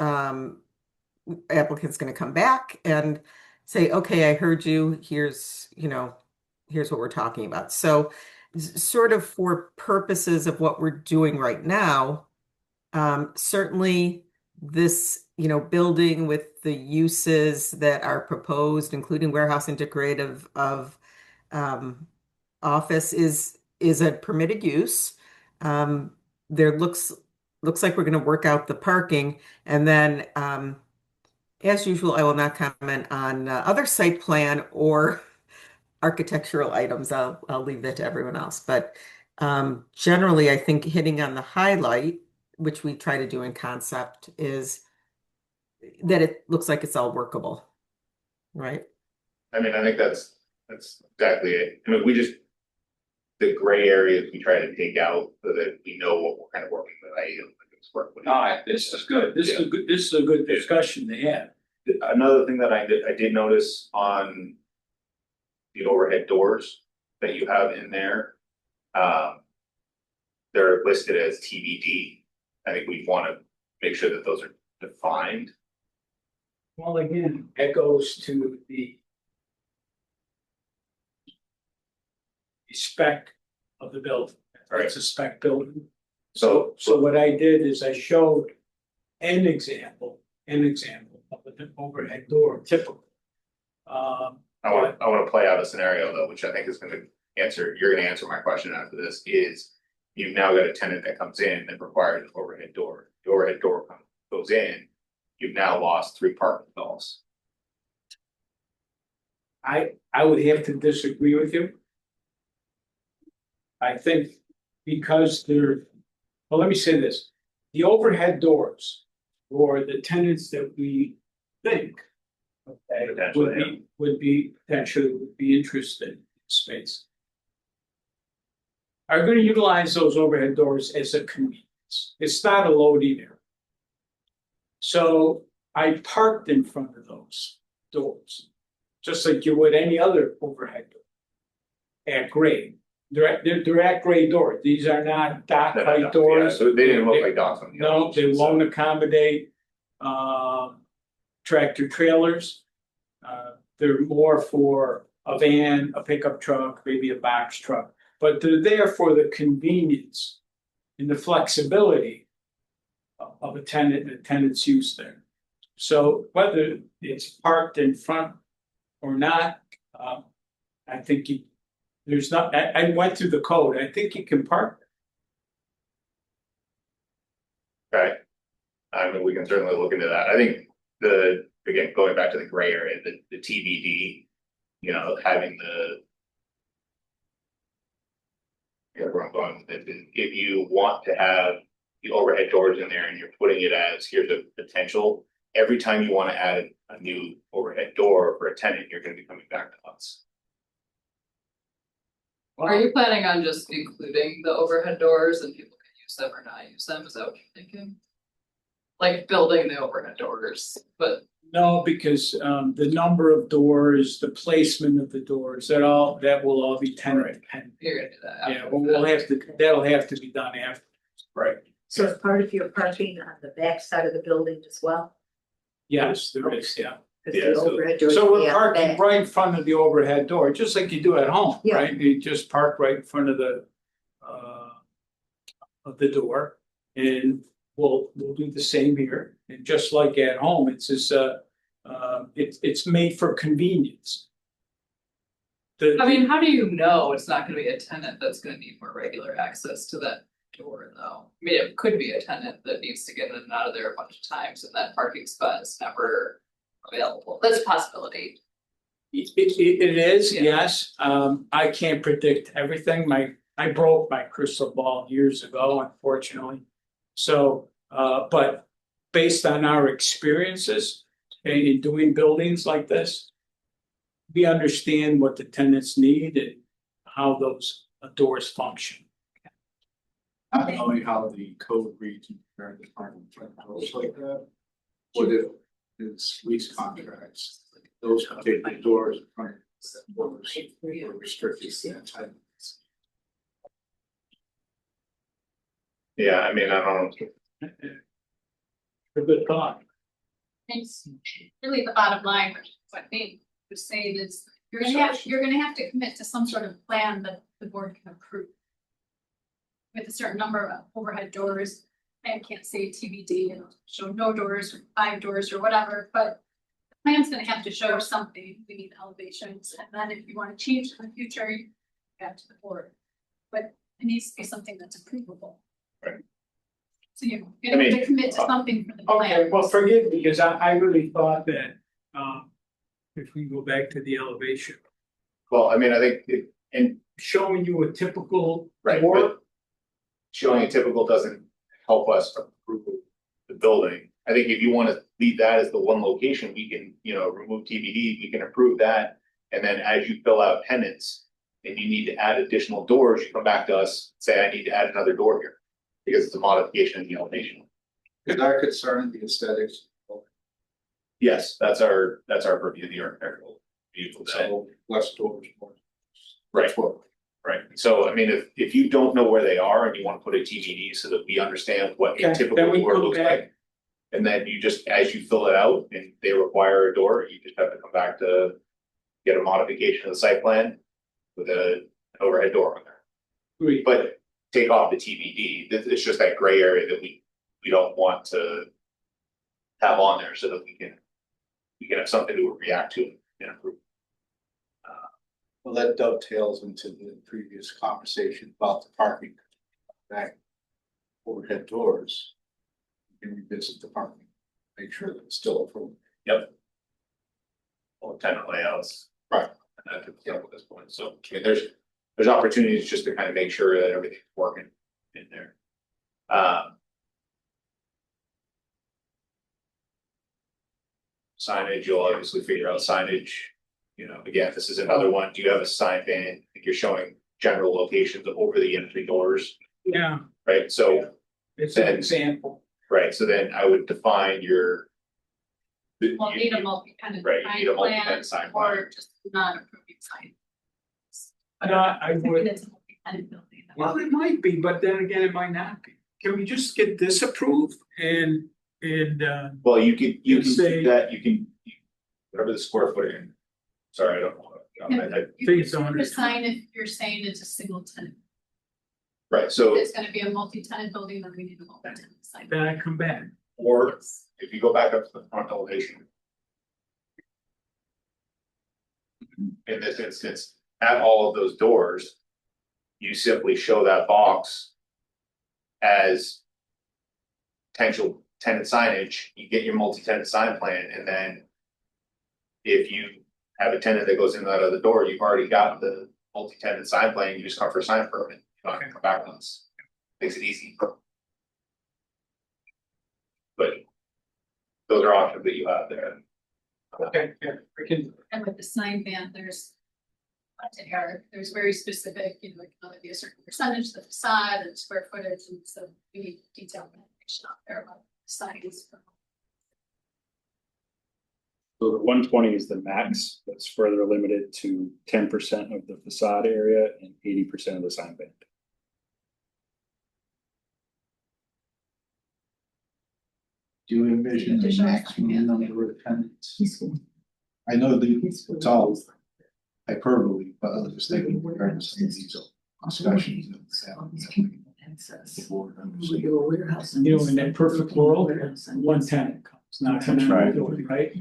Speaker 2: applicant's going to come back and say, okay, I heard you. Here's what we're talking about. So sort of for purposes of what we're doing right now, certainly this, building with the uses that are proposed, including warehouse integrative of office is a permitted use. There looks like we're going to work out the parking, and then as usual, I will not comment on other site plan or architectural items. I'll leave that to everyone else. But generally, I think hitting on the highlight, which we try to do in concept, is that it looks like it's all workable, right?
Speaker 1: I mean, I think that's exactly it. I mean, the gray areas we try to take out so that we know what we're kind of working with.
Speaker 7: All right, this is good. This is a good discussion to have.
Speaker 1: Another thing that I did notice on the overhead doors that you have in there, they're listed as TBD. I think we want to make sure that those are defined.
Speaker 7: Well, again, that goes to the spec of the building. It's a spec building. So what I did is I showed an example of an overhead door, typical.
Speaker 1: I want to play out a scenario though, which I think is going to you're going to answer my question after this, is you've now got a tenant that comes in that requires an overhead door. The overhead door goes in, you've now lost 3 parking stalls.
Speaker 7: I would have to disagree with you. I think because well, let me say this, the overhead doors for the tenants that we think would be interested in space are going to utilize those overhead doors as a convenience. It's not a loading area. So I parked in front of those doors, just like you would any other overhead door at grade. They're at grade doors. These are not dock height doors.
Speaker 1: Yeah, so they didn't look like docks on the
Speaker 7: No, they won't accommodate tractor trailers. They're more for a van, a pickup truck, maybe a box truck, but they're there for the convenience and the flexibility of a tenant and a tenant's use there. So whether it's parked in front or not, I think there's not. I went through the code. I think you can park.
Speaker 1: Okay. I mean, we can certainly look into that. I think again, going back to the gray area, the TBD, you know, having where I'm going with it, if you want to have the overhead doors in there and you're putting it as here's a potential, every time you want to add a new overhead door for a tenant, you're going to be coming back to us.
Speaker 5: Are you planning on just including the overhead doors and people can use them or not use them? Is that what you're thinking? Like building the overhead doors, but.
Speaker 7: No, because the number of doors, the placement of the doors, that will all be tenant dependent.
Speaker 5: You're gonna do that.
Speaker 7: Yeah, well, that'll have to be done after.
Speaker 1: Right.
Speaker 10: So it's part of your parking on the back side of the building as well?
Speaker 7: Yes, there is, yeah.
Speaker 10: 'Cause
Speaker 1: Yeah,
Speaker 10: the
Speaker 1: so-
Speaker 10: overhead doors
Speaker 7: So
Speaker 10: will be
Speaker 7: we're
Speaker 10: on the
Speaker 7: parking
Speaker 10: back.
Speaker 7: right in front of the overhead door, just like you do at home,
Speaker 10: Yeah.
Speaker 7: right? You just park right in front of the door. And we'll do the same here. And just like at home, it's just it's made for convenience.
Speaker 5: I mean, how do you know it's not gonna be a tenant that's gonna need more regular access to that door though? I mean, it could be a tenant that needs to get in and out of there a bunch of times and that parking spot is never available. That's a possibility.
Speaker 7: It is,
Speaker 5: Yeah.
Speaker 7: yes. I can't predict everything. I broke my crystal ball years ago, unfortunately. So, but based on our experiences in doing buildings like this, we understand what the tenants need and how those doors function.
Speaker 11: Not knowing how the code reads in compared to apartment rentals like that. What if it's lease contracts, those particular doors in front of doors were restricted to that type.
Speaker 1: Yeah, I mean, I don't.
Speaker 7: A good thought.
Speaker 6: It's really the bottom line, what they would say is, you're gonna have to commit to some sort of plan that the board can approve. With a certain number of overhead doors, I can't say TBD and show no doors or 5 doors or whatever, but. The plan's gonna have to show something, we need elevations, and then if you wanna change in the future, you go back to the board. But it needs to be something that's approvable.
Speaker 1: Right.
Speaker 6: So you're gonna have to commit to something for the plan.
Speaker 7: Okay, well, forgive me, because I really thought that, if we go back to the elevation,
Speaker 1: Well, I mean, I think and
Speaker 7: showing you a typical
Speaker 1: right,
Speaker 7: door.
Speaker 1: but showing a typical doesn't help us approve the building. I think if you wanna leave that as the one location, we can, you know, remove TBD, we can approve that. And then as you fill out tenants and you need to add additional doors, you come back to us, say, I need to add another door here. Because it's a modification in the elevation.
Speaker 11: Is our concern the aesthetics?
Speaker 1: Yes, that's our purview, the architectural view of that.
Speaker 11: So less doors, more.
Speaker 1: Right. Right, so I mean, if you don't know where they are and you wanna put a TBD so that we understand what
Speaker 7: Okay,
Speaker 1: a typical
Speaker 7: then we
Speaker 1: door
Speaker 7: come
Speaker 1: looks
Speaker 7: back.
Speaker 1: like. And then you just, as you fill it out and they require a door, you just have to come back to get a modification of the site plan with an overhead door on there.
Speaker 7: Great.
Speaker 1: But take off the TBD, it's just that gray area that we don't want to have on there so that we can have something to react to and improve.
Speaker 11: Well, that dovetails into the previous conversation about the parking. Back overhead doors. You can revisit the parking, make sure that it's still approved.
Speaker 1: Yep. All tenant layouts.
Speaker 11: Right.
Speaker 1: And that could be up at this point, so I mean, there's opportunities just to kind of make sure that everything's working in there. Signage, you'll obviously figure out signage, you know, again, this is another one, do you have a sign ban, I think you're showing general locations over the entry doors,
Speaker 7: Yeah,
Speaker 1: right, so.
Speaker 7: it's an example.
Speaker 1: Right, so then I would define your.
Speaker 6: We'll need a multi-tenant
Speaker 1: Right, you need a
Speaker 6: sign
Speaker 1: multi-tenant
Speaker 6: plan
Speaker 1: sign plan.
Speaker 6: or just not approving sign.
Speaker 7: And I would,
Speaker 6: It's a multi-tenant building.
Speaker 7: well, it might be, but then again, it might not be. Can we just get this approved and
Speaker 1: Well, you can
Speaker 7: Say-
Speaker 1: do that, whatever the square footage. Sorry, I don't know.
Speaker 6: You
Speaker 7: Phase
Speaker 6: can
Speaker 7: owners.
Speaker 6: sign if you're saying it's a single tenant.
Speaker 1: Right,
Speaker 6: If
Speaker 1: so,
Speaker 6: it's gonna be a multi-tenant building, then we need a multi-tenant sign.
Speaker 7: then I come back?
Speaker 1: or if you go back up to the front elevation. In this instance, at all of those doors. You simply show that box. As. Potential tenant signage, you get your multi-tenant sign plan, and then. If you have a tenant that goes in and out of the door, you've already got the multi-tenant sign plan, you just come for a sign permit, you're not gonna come back once. Makes it easy. But. Those are options that you have there.
Speaker 7: Okay, yeah, we can,
Speaker 6: And with the sign ban, there's. There's very specific, you know, it can only be a certain percentage, the facade and square footage, and so we need detailed information out there about signs.
Speaker 4: So the 120 is the max, that's further limited to 10% of the facade area and 80% of the sign band.
Speaker 11: Do you envision a
Speaker 6: Additional
Speaker 11: maximum
Speaker 6: sign,
Speaker 11: number of tenants? I know that it's all hyperbole, but I was just thinking in regards to these discussions.
Speaker 7: you know, in that perfect world, one tenant comes, not ten,
Speaker 1: Right.
Speaker 7: right?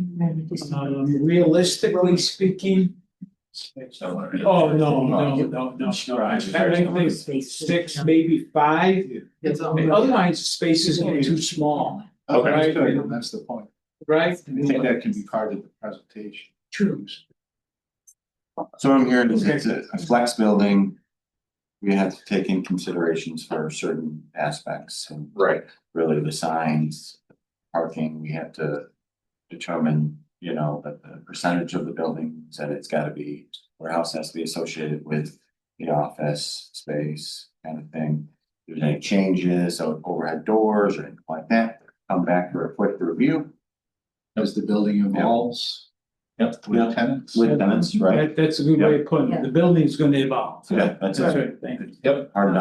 Speaker 7: Realistically speaking. Oh, no. I think six, maybe five. Otherwise, spaces get too small,
Speaker 1: Okay.
Speaker 7: Right.
Speaker 11: That's the point.
Speaker 7: right?
Speaker 11: I think that can be part of the presentation.
Speaker 7: True.
Speaker 12: So what I'm hearing is it's a flex building. We have to take in considerations for certain aspects and
Speaker 1: Right.
Speaker 12: really the signs, parking, we have to determine, you know, that the percentage of the building that it's gotta be, warehouse has to be associated with the office space kind of thing. If there's any changes, so overhead doors or anything like that, come back for a quick review
Speaker 11: As the building evolves.
Speaker 1: Yep.
Speaker 11: With tenants.
Speaker 12: with tenants, right?
Speaker 7: That's a good way of putting it, the building's gonna evolve.
Speaker 12: Yeah, that's
Speaker 7: That's
Speaker 12: it.
Speaker 7: right, thank you.
Speaker 1: Yep.
Speaker 12: Hard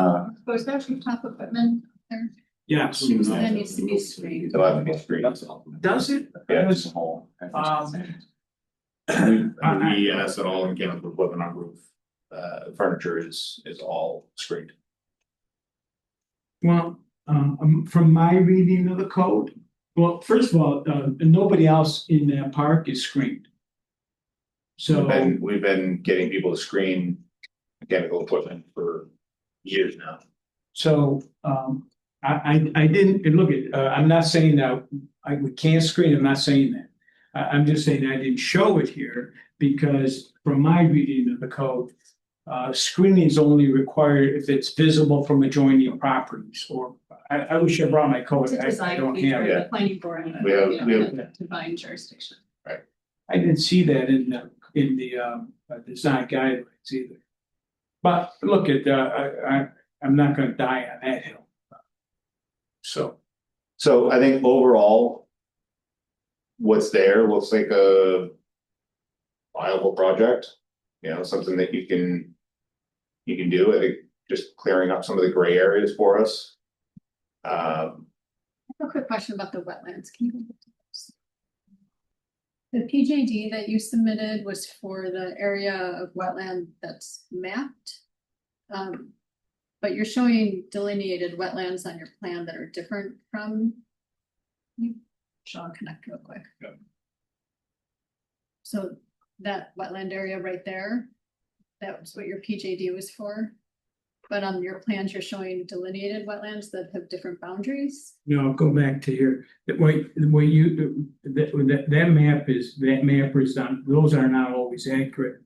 Speaker 6: So is there some top equipment there?
Speaker 7: Yes,
Speaker 6: That needs to be screened.
Speaker 1: So I think it's great.
Speaker 7: does it?
Speaker 1: Yeah.
Speaker 12: As a whole.
Speaker 1: The ES and all mechanical equipment on roof, furniture is all screened.
Speaker 7: Well, from my reading of the code, well, first of all, nobody else in that park is screened. So,
Speaker 1: We've been getting people to screen mechanical equipment for years now.
Speaker 7: so, I didn't, and look at, I'm not saying that we can't screen, I'm not saying that. I'm just saying I didn't show it here because from my reading of the code, screening is only required if it's visible from adjoining properties or I wish I brought my code,
Speaker 6: It's a
Speaker 7: I
Speaker 6: design
Speaker 7: don't
Speaker 6: feature
Speaker 7: have
Speaker 6: of
Speaker 7: it.
Speaker 6: the planning board.
Speaker 1: We have-
Speaker 6: you know,
Speaker 1: we have-
Speaker 6: to Divine jurisdiction.
Speaker 7: I didn't see that in the design guidelines either. But look at, I'm not gonna die on that hill. So,
Speaker 1: So I think overall, what's there looks like a viable project, you know, something that you can do. I think just clearing up some of the gray areas for us.
Speaker 6: I have a quick question about the wetlands. Can you go back to those? The PJD that you submitted was for the area of wetland that's mapped. But you're showing delineated wetlands on your plan that are different from. Sean, connect real quick.
Speaker 4: Yeah.
Speaker 6: So that wetland area right there, that was what your PJD was for. But on your plans, you're showing delineated wetlands that have different boundaries.
Speaker 7: no, go back to here, that map is on, those are not always accurate.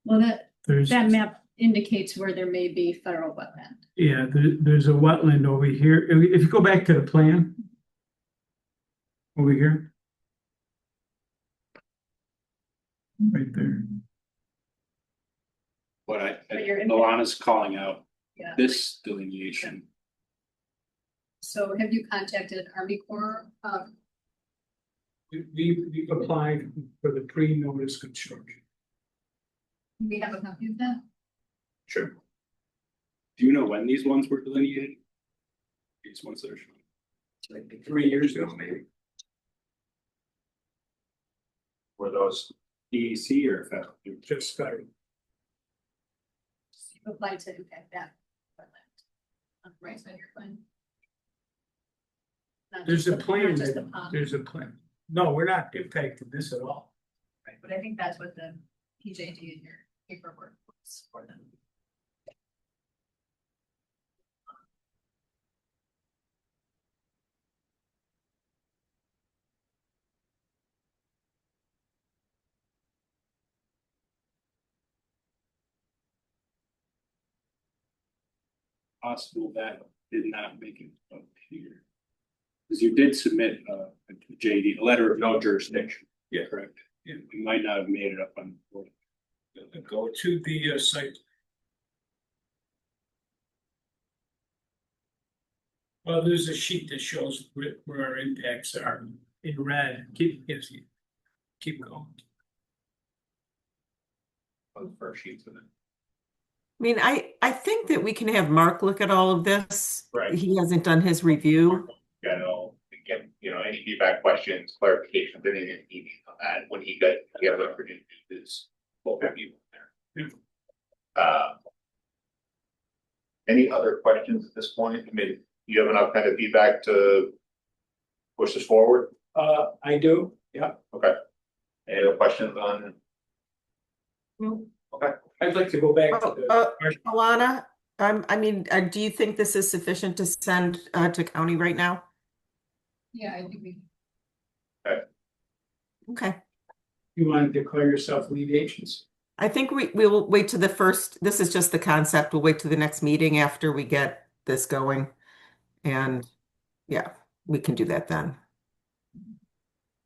Speaker 6: Well, that
Speaker 7: There's,
Speaker 6: map indicates where there may be federal wetland.
Speaker 7: yeah, there's a wetland over here, if you go back to the plan. Over here. Right there.
Speaker 4: But
Speaker 6: But you're in-
Speaker 4: Alana's calling out
Speaker 6: Yeah.
Speaker 4: this delineation.
Speaker 6: So have you contacted Army Corps?
Speaker 7: We've applied for the pre-notice construction.
Speaker 6: We have a copy of that?
Speaker 1: Sure.
Speaker 4: Do you know when these ones were delineated? These ones that are showing.
Speaker 7: Like 3 years ago, maybe.
Speaker 4: Were those DEC or federal?
Speaker 7: Just federal.
Speaker 6: You applied to impact that wetland. On the right side of your plan. Not
Speaker 7: There's
Speaker 6: just
Speaker 7: a
Speaker 6: the-
Speaker 7: plan,
Speaker 6: not just the pond.
Speaker 7: there's a plan. No, we're not impacting this at all.
Speaker 6: Right, but I think that's what the PJD in your paperwork was for them.
Speaker 4: Possible that did not make it up here. Because you did submit a JD, a letter of no jurisdiction.
Speaker 7: Yeah.
Speaker 4: Correct.
Speaker 7: Yeah.
Speaker 4: You might not have made it up on the board.
Speaker 7: Go to the site. Well, there's a sheet that shows where our impacts are in red. Keep going.
Speaker 1: On the first sheets of it.
Speaker 2: I mean, I think that we can have Mark look at all of this.
Speaker 1: Right.
Speaker 2: He hasn't done his review.
Speaker 1: General, again, you know, any feedback, questions, clarifications, anything he needs on that, when he got together for his local people there. Any other questions at this point? I mean, you have enough kind of feedback to push this forward?
Speaker 7: I do, yeah.
Speaker 1: Okay. Any other questions on?
Speaker 2: No.
Speaker 1: Okay.
Speaker 7: I'd like to go back to the.
Speaker 2: Alana, I mean, do you think this is sufficient to send to county right now?
Speaker 6: Yeah, I think we.
Speaker 2: Okay.
Speaker 7: You want to declare yourself lead agency?
Speaker 2: I think we will wait to the first, this is just the concept. We'll wait to the next meeting after we get this going. And yeah, we can do that then.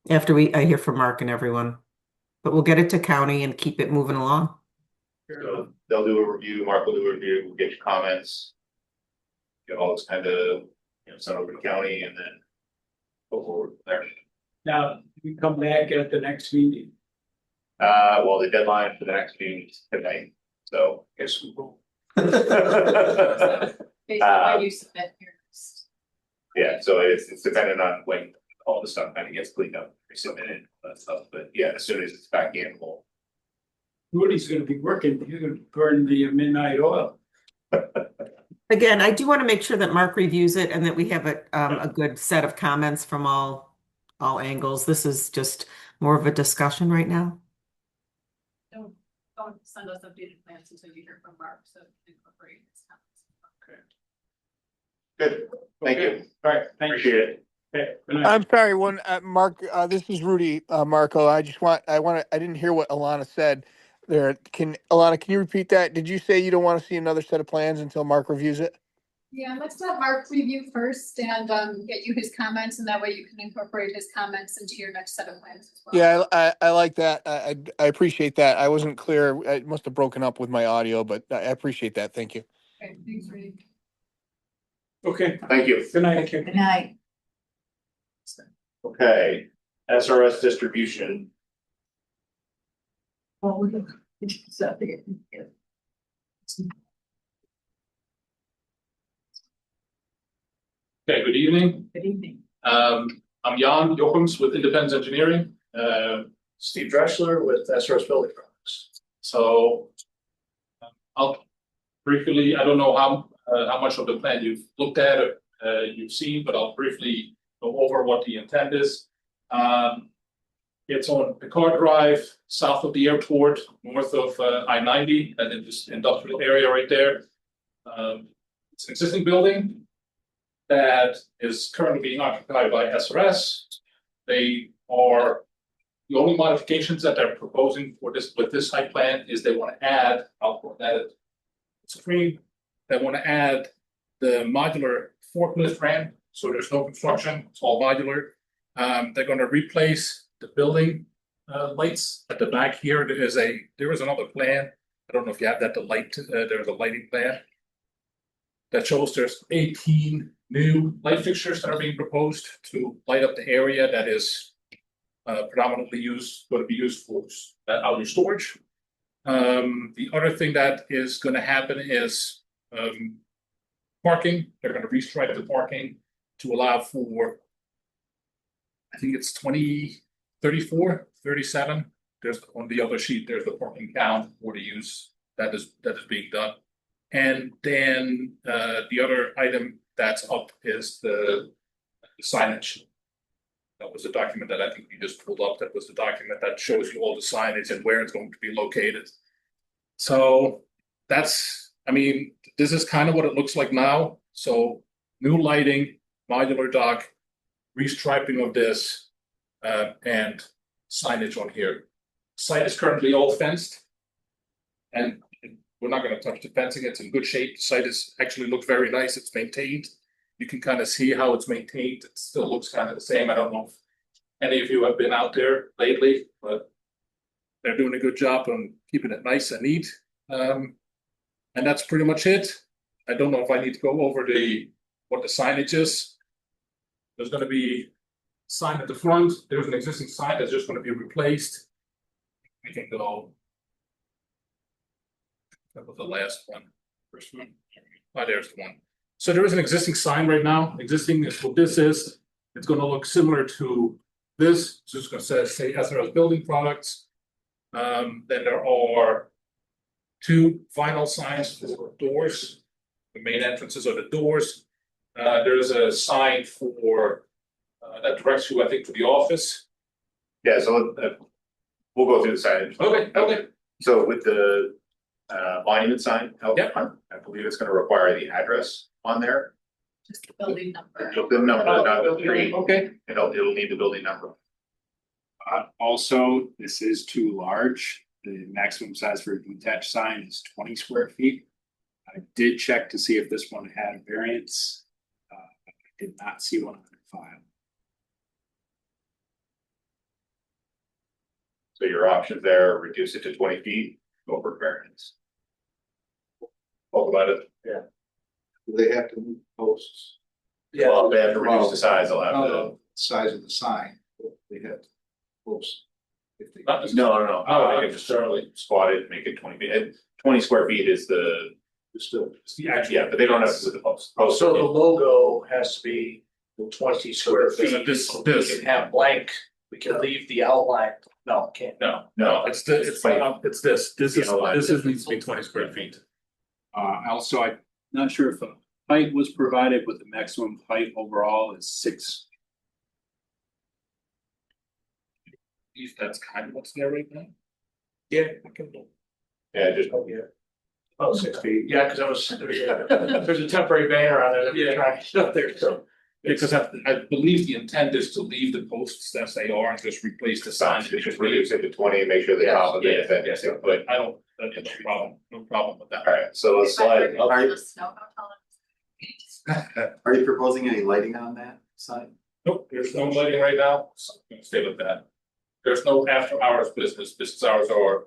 Speaker 2: After I hear from Mark and everyone. But we'll get it to county and keep it moving along.
Speaker 1: So they'll do a review, Mark will do a review, we'll get your comments. Get all this kind of, you know, sent over to county and then go forward from there.
Speaker 7: Now, we come back at the next meeting.
Speaker 1: Well, the deadline for the next meeting is tonight, so.
Speaker 7: Guess we will.
Speaker 6: Based on what you submit here.
Speaker 1: Yeah, so it's dependent on when all the stuff kind of gets cleaned up, resubmitted, that stuff, but yeah, as soon as it's back in, we'll.
Speaker 7: Rudy's gonna be working, he's gonna burn the midnight oil.
Speaker 2: Again, I do want to make sure that Mark reviews it and that we have a good set of comments from all angles. This is just more of a discussion right now.
Speaker 6: Don't send us updated plans until you hear from Mark, so incorporate his comments.
Speaker 1: Good, thank you,
Speaker 7: All right, thank you.
Speaker 1: appreciate it.
Speaker 7: Okay, good night.
Speaker 13: I'm sorry, Mark, this is Rudy, Marco. I didn't hear what Alana said there. Alana, can you repeat that? Did you say you don't want to see another set of plans until Mark reviews it?
Speaker 6: Yeah, let's let Mark review first and get you his comments, and that way you can incorporate his comments into your next set of plans as well.
Speaker 13: Yeah, I like that. I appreciate that. I wasn't clear. I must have broken up with my audio, but I appreciate that. Thank you.
Speaker 6: Okay, thanks, Rudy.
Speaker 7: Okay,
Speaker 1: Thank you.
Speaker 7: good night.
Speaker 10: Good night.
Speaker 1: Okay, SRS distribution.
Speaker 10: Oh, look at something.
Speaker 14: Okay, good evening.
Speaker 10: Good evening.
Speaker 14: I'm Jan Jochems with Independence Engineering,
Speaker 7: Steve Dressler with SRS Building Products.
Speaker 14: so. I'll briefly, I don't know how much of the plan you've looked at or you've seen, but I'll briefly go over what the intent is. It's on Picard Drive, south of the airport, north of I-90, and in this industrial area right there. It's an existing building that is currently being occupied by SRS. They are, the only modifications that they're proposing for this, with this site plan is they want to add, I'll put that screen, they want to add the modular forklift ramp, so there's no construction, it's all modular. They're going to replace the building lights at the back here. There is another plan. I don't know if you have that, there's a lighting plan that shows there's 18 new light fixtures that are being proposed to light up the area that is predominantly going to be used for outdoor storage. The other thing that is going to happen is parking. They're going to restripe the parking to allow for, I think it's 20, 34, 37. There's on the other sheet, there's the parking count for the use that is being done. And then the other item that's up is the signage. That was a document that I think you just pulled up. That was the document that shows you all the signage and where it's going to be located. So that's, I mean, this is kind of what it looks like now. So new lighting, modular dock, restriping of this, and signage on here. Site is currently all fenced, and we're not going to touch the fencing. It's in good shape. The site is actually looks very nice. It's maintained. You can kind of see how it's maintained. It still looks kind of the same. I don't know if any of you have been out there lately, but they're doing a good job on keeping it nice and neat. And that's pretty much it. I don't know if I need to go over what the signage is. There's going to be a sign at the front. There's an existing sign that's just going to be replaced. We can go. That was the last one. First one. Oh, there's the one. So there is an existing sign right now. Existing is what this is. It's going to look similar to this. So it's going to say SRS Building Products. Then there are two vinyl signs for doors. The main entrances are the doors. There's a sign for that directs you, I think, to the office.
Speaker 1: Yeah, so we'll go through the signage.
Speaker 14: Okay.
Speaker 1: So with the monument sign out
Speaker 14: Yep.
Speaker 1: front, I believe it's going to require the address on there.
Speaker 6: Just the building number.
Speaker 1: The number, not the street.
Speaker 14: Okay.
Speaker 1: It'll need the building number.
Speaker 4: Also, this is too large. The maximum size for a detached sign is 20 square feet. I did check to see if this one had a variance. I did not see one on the file.
Speaker 1: So your options there, reduce it to 20 feet, go for variance. Talk about it.
Speaker 11: Do they have to move posts?
Speaker 1: Well, if they have to reduce the size, they'll have to.
Speaker 11: No, size of the sign, they have to post. If they.
Speaker 1: No. They can just certainly squat it, make it 20 feet. And 20 square feet is the.
Speaker 11: Still.
Speaker 1: Yeah, but they don't have to put the post.
Speaker 7: So the logo has to be 20 square feet.
Speaker 14: This.
Speaker 7: We can have blank, we can leave the outline, no, can't.
Speaker 14: No, it's
Speaker 1: plain.
Speaker 14: this. This needs to be 20 square feet.
Speaker 4: Also, I'm not sure if a height was provided, but the maximum height overall is 6.
Speaker 14: That's kind of what's there right now.
Speaker 7: Yeah, I can.
Speaker 1: Yeah, just.
Speaker 7: About 6 feet, yeah, because there's a temporary banner on there that we're trying to up there, so.
Speaker 14: Because I believe the intent is to leave the posts as they are and just replace the sign.
Speaker 1: Just reduce it to 20 and make sure the top of it.
Speaker 14: Yes, but I don't, that's no problem with that.
Speaker 1: All right, so let's slide up.
Speaker 11: Are you proposing any lighting on that side?
Speaker 14: Nope, there's no lighting right now, so I'm gonna stay with that. There's no after hours business hours are.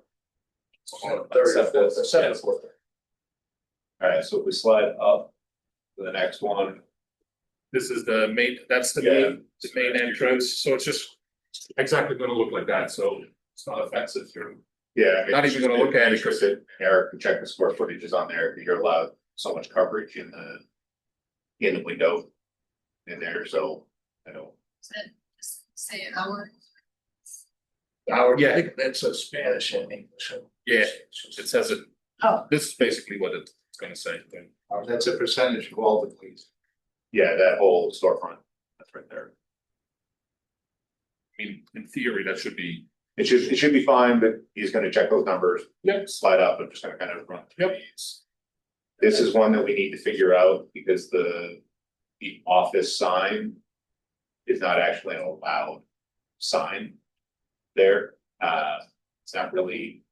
Speaker 9: Seven to four.
Speaker 1: Alright, so if we slide up to the next one.
Speaker 14: This is the main, that's the
Speaker 1: Yeah.
Speaker 14: main entrance, so it's just exactly gonna look like that, so it's not offensive here.
Speaker 1: Yeah.
Speaker 14: Not even gonna look at it.
Speaker 1: Interested, Eric, can check the square footage is on there, you're allowed so much coverage in the window. In there, so, I don't.
Speaker 6: Say an hour.
Speaker 14: Yeah.
Speaker 9: That's a Spanish and English.
Speaker 14: Yeah, it says it,
Speaker 10: Oh.
Speaker 14: this is basically what it's gonna say.
Speaker 11: That's a percentage of all the please.
Speaker 1: Yeah, that whole storefront, that's right there.
Speaker 14: I mean, in theory, that should be.
Speaker 1: It should be fine, but he's gonna check those numbers.
Speaker 14: Yep.
Speaker 1: Slide up, I'm just gonna kind of run through
Speaker 14: Yep.
Speaker 1: these. This is one that we need to figure out because the office sign is not actually an allowed sign there. It's not really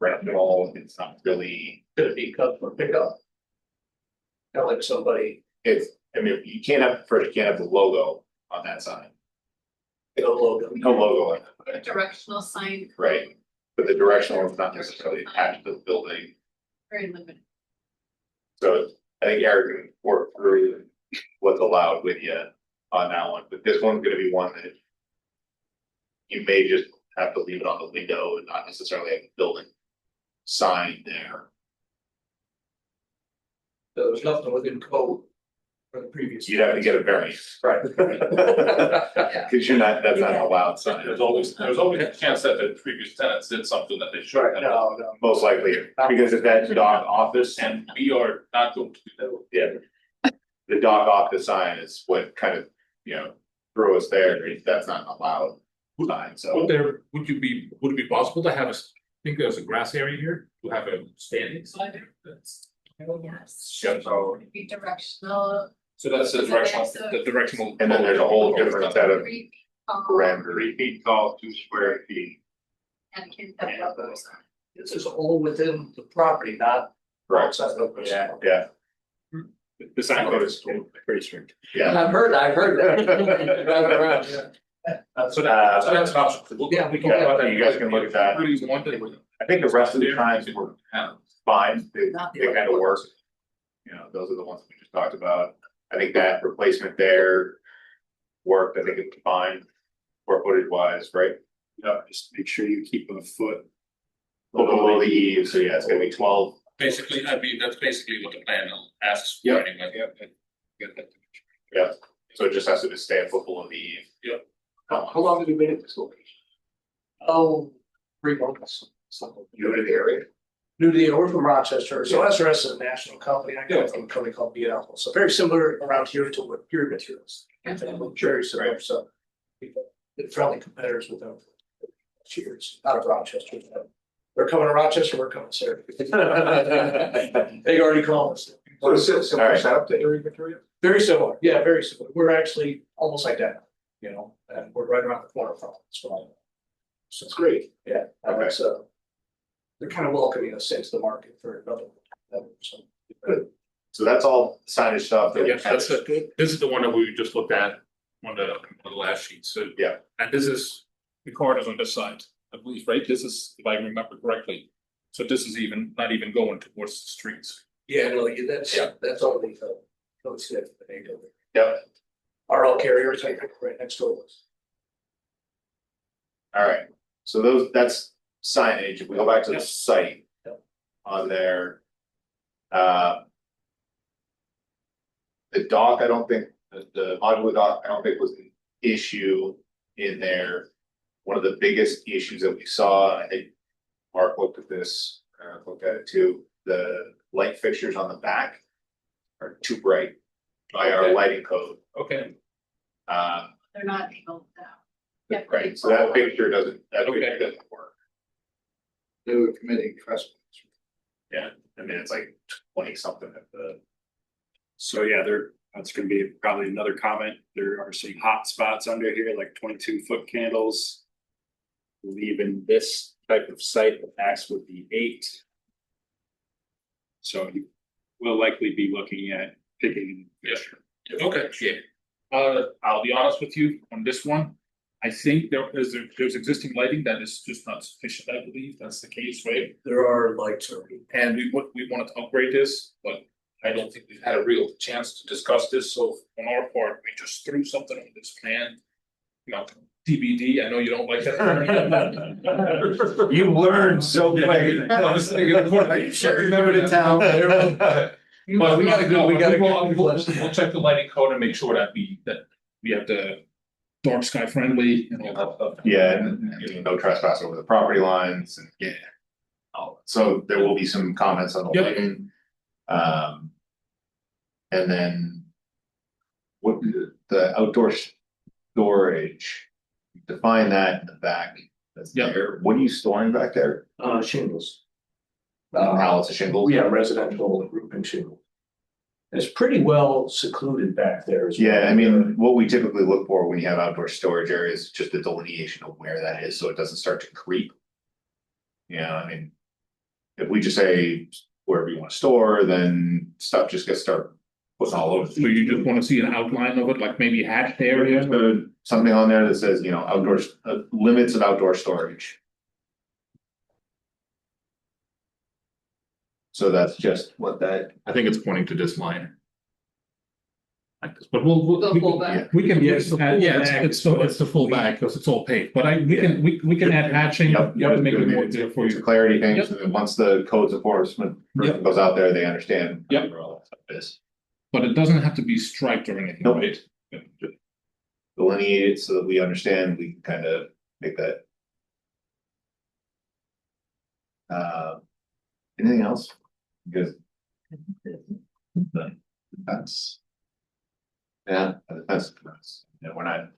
Speaker 1: directional, it's not really,
Speaker 9: Could it be cut for pickup? Kind of like somebody,
Speaker 1: I mean, you can't have the logo on that sign.
Speaker 9: no logo.
Speaker 1: No logo on it,
Speaker 6: A directional sign.
Speaker 1: right? But the directional is not necessarily attached to the building.
Speaker 6: Very limited.
Speaker 1: So I think Eric can work through what's allowed with you on that one, but this one's gonna be one that. You may just have to leave it on the window and not necessarily have a building sign there.
Speaker 9: There was nothing within code for the previous.
Speaker 1: You'd have to get a variance, right? Cause that's not an allowed sign.
Speaker 14: There's always a chance that the previous tenants did something that they shouldn't have.
Speaker 9: No, no.
Speaker 1: Most likely, because if that dock office
Speaker 14: And we are not going to do that.
Speaker 1: yeah. The dock office sign is what kind of, threw us there, if that's not an allowed sign, so.
Speaker 14: Would it be possible to have I think there's a grass area here, to have a standing sign there? That's.
Speaker 6: Yes.
Speaker 14: Yeah, so.
Speaker 6: Be directional.
Speaker 14: So that's the directional.
Speaker 1: And then there's a whole different set of parameters.
Speaker 11: 3 feet tall, 2 square feet.
Speaker 6: And can have logos on it.
Speaker 9: This is all within the property, not
Speaker 1: Right,
Speaker 9: outside of the.
Speaker 1: yeah,
Speaker 4: The sign code is pretty strict.
Speaker 1: yeah.
Speaker 9: I've heard that. Driving around, yeah.
Speaker 14: So that's an option.
Speaker 9: Yeah, we can.
Speaker 1: Yeah, you guys can look at that.
Speaker 14: Really wanted.
Speaker 1: I think the rest of the times were fine, they kind of work. Those are the ones we just talked about. I think that replacement there worked, I think it's fine, square footage wise, right?
Speaker 4: Yeah, just make sure you keep a foot.
Speaker 1: Below the eaves, so yeah, it's gonna be 12.
Speaker 14: Basically, I mean, that's basically what the plan asks for
Speaker 4: Yeah.
Speaker 14: anyway.
Speaker 4: Get that.
Speaker 1: Yeah, so it just has to stay a foot below the eave.
Speaker 9: How long have you been at this location? Oh, 3 months. So,
Speaker 1: You in the area?
Speaker 9: new to the, we're from Rochester, so SRS is a national company, I come from a company called BL, so very similar around here to what Pure Materials. Very similar, so. We're friendly competitors with them. Cheers, out of Rochester. They're coming to Rochester, we're coming to Syracuse. They already called us.
Speaker 11: What is it, similar
Speaker 1: Alright.
Speaker 11: setup to Erie Victoria?
Speaker 9: Very similar, yeah, very similar, we're actually almost identical, and we're right around the corner from it, so. So it's great, yeah, and it's they're kind of welcoming us into the market for another. So, good.
Speaker 1: So that's all signage stuff. that-
Speaker 14: Yeah, that's it. This is the one that we just looked at, one of the last sheets, so.
Speaker 1: Yeah.
Speaker 14: And this is, the corners on this side, I believe, right? This is, if I remember correctly. So this is not even going towards the streets.
Speaker 9: Yeah, no, that's only, it's good for the neighborhood.
Speaker 1: Yep,
Speaker 9: RL carriers, I think, right next door was.
Speaker 1: alright, so that's signage, if we go back to the
Speaker 9: Yep.
Speaker 1: site.
Speaker 9: Yep.
Speaker 1: On there. The dock, I don't think, the modular dock, I don't think was an issue in there. One of the biggest issues that we saw, I think Mark looked at this, looked at it too, the light fixtures on the back are too bright by our
Speaker 14: Okay.
Speaker 1: lighting code.
Speaker 14: Okay.
Speaker 6: They're not able to.
Speaker 1: Right, so that picture doesn't
Speaker 14: Okay.
Speaker 1: work.
Speaker 11: They were committing trespass.
Speaker 1: Yeah, I mean, it's like 20 something at the,
Speaker 4: So yeah, that's gonna be probably another comment. There are some hot spots under here, like 22-foot candles. Leaving this type of site, the max would be 8. So you will likely be looking at taking.
Speaker 14: Yeah. Okay, yeah. I'll be honest with you on this one. I think there's existing lighting that is just not sufficient, I believe, that's the case, right?
Speaker 9: There are lights already.
Speaker 14: And we wanted to upgrade this, but I don't think we've had a real chance to discuss this, so on our part, we just threw something on this plan. You know, TBD, I know you don't like that.
Speaker 1: You learned so quick.
Speaker 14: You should remember the town. But we gotta go, we'll check the lighting code and make sure that we have the dark sky friendly and all that stuff.
Speaker 1: Yeah, and no trespass over the property lines and
Speaker 14: Yeah.
Speaker 1: so there will be some comments on the
Speaker 14: Yep.
Speaker 1: lighting. And then what the outdoor storage, define that in the back. That's
Speaker 14: Yep.
Speaker 1: there. What are you storing back there?
Speaker 9: Shingles.
Speaker 1: Pallets of shingles?
Speaker 9: Yeah, residential roofing shingle. It's pretty well secluded back there as well.
Speaker 1: Yeah, I mean, what we typically look for when you have outdoor storage areas, is just the delineation of where that is, so it doesn't start to creep. Yeah, I mean, if we just say wherever you want to store, then stuff just gets started putting all over.
Speaker 14: So you just wanna see an outline of it, like maybe hatched area?
Speaker 1: Something on there that says, you know, outdoors, limits of outdoor storage. So that's just what that,
Speaker 14: I think it's pointing to this line. Like this, but we'll.
Speaker 5: The
Speaker 14: we
Speaker 5: full
Speaker 14: can-
Speaker 5: back.
Speaker 14: We can,
Speaker 9: Yeah, it's the full
Speaker 14: yeah,
Speaker 9: back.
Speaker 14: it's the full bag, because it's all paved, but we can add hatching,
Speaker 1: Yep.
Speaker 14: to make it more clear for
Speaker 1: it's a
Speaker 14: you.
Speaker 1: clarity thing,
Speaker 14: Yep.
Speaker 1: so that once the codes enforcement person
Speaker 14: Yep.
Speaker 1: goes out there, they understand.
Speaker 14: Yep.
Speaker 1: where all that stuff is.
Speaker 14: But it doesn't have to be striped or anything,
Speaker 1: Nope.
Speaker 14: right?
Speaker 1: Delineate it so that we understand, we can kind of make that. Anything else? Because. That's. Yeah, that's, yeah, we're not,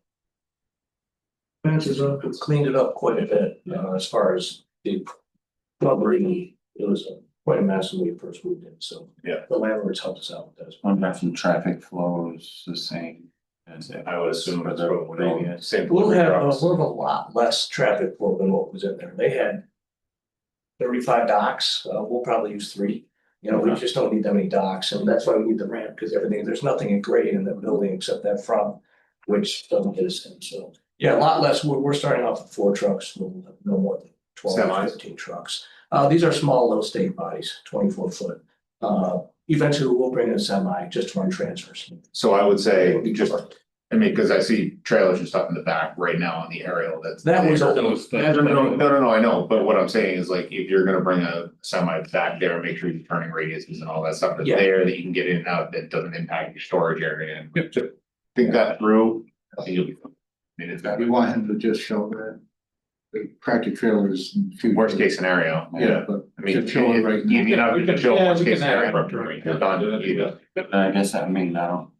Speaker 9: Fences up, it's cleaned it up quite a bit, as far as the shrubbery, it was quite a mess when we first moved in, so.
Speaker 1: Yeah.
Speaker 9: The landlords helped us out with that.
Speaker 12: Wonder if the traffic flow is the same as
Speaker 1: I would assume
Speaker 12: for
Speaker 1: it's
Speaker 12: the
Speaker 1: probably
Speaker 12: previous.
Speaker 1: same.
Speaker 9: We'll have,
Speaker 1: trucks.
Speaker 9: we'll have a lot less traffic flow than what was in there, they had 35 docks, we'll probably use 3. You know, we just don't need that many docks, and that's why we need the ramp, because everything, there's nothing in grade in the building except that front, which doesn't get us in, so. Yeah, a lot less, we're starting off with 4 trucks, no more than 12 or
Speaker 1: Semis?
Speaker 9: 15 trucks. These are small little state bodies, 24 foot. Eventually we'll bring in a semi, just to run transfers.
Speaker 1: So I would say,
Speaker 9: It'll be
Speaker 1: just,
Speaker 9: perfect.
Speaker 1: I mean, because I see trailers and stuff in the back right now on the aerial, that's.
Speaker 9: That was
Speaker 1: No,
Speaker 9: old.
Speaker 1: no, I know, but what I'm saying is like, if you're gonna bring a semi back there, make sure your turning radiuses and all that stuff is
Speaker 9: Yeah.
Speaker 1: there, that you can get in and out, that doesn't impact your storage area, and just think that through. I think you'll be fine. I mean, it's got
Speaker 11: We want him to just show that. The tractor trailers.
Speaker 1: worst case scenario, yeah,
Speaker 11: But
Speaker 1: I mean,
Speaker 11: just show it right now.
Speaker 1: you know, you can show
Speaker 14: Yeah,
Speaker 1: worst
Speaker 14: we
Speaker 1: case
Speaker 14: can add
Speaker 1: scenario.
Speaker 14: it.
Speaker 1: You're done, you know.
Speaker 12: I guess, I mean, I don't.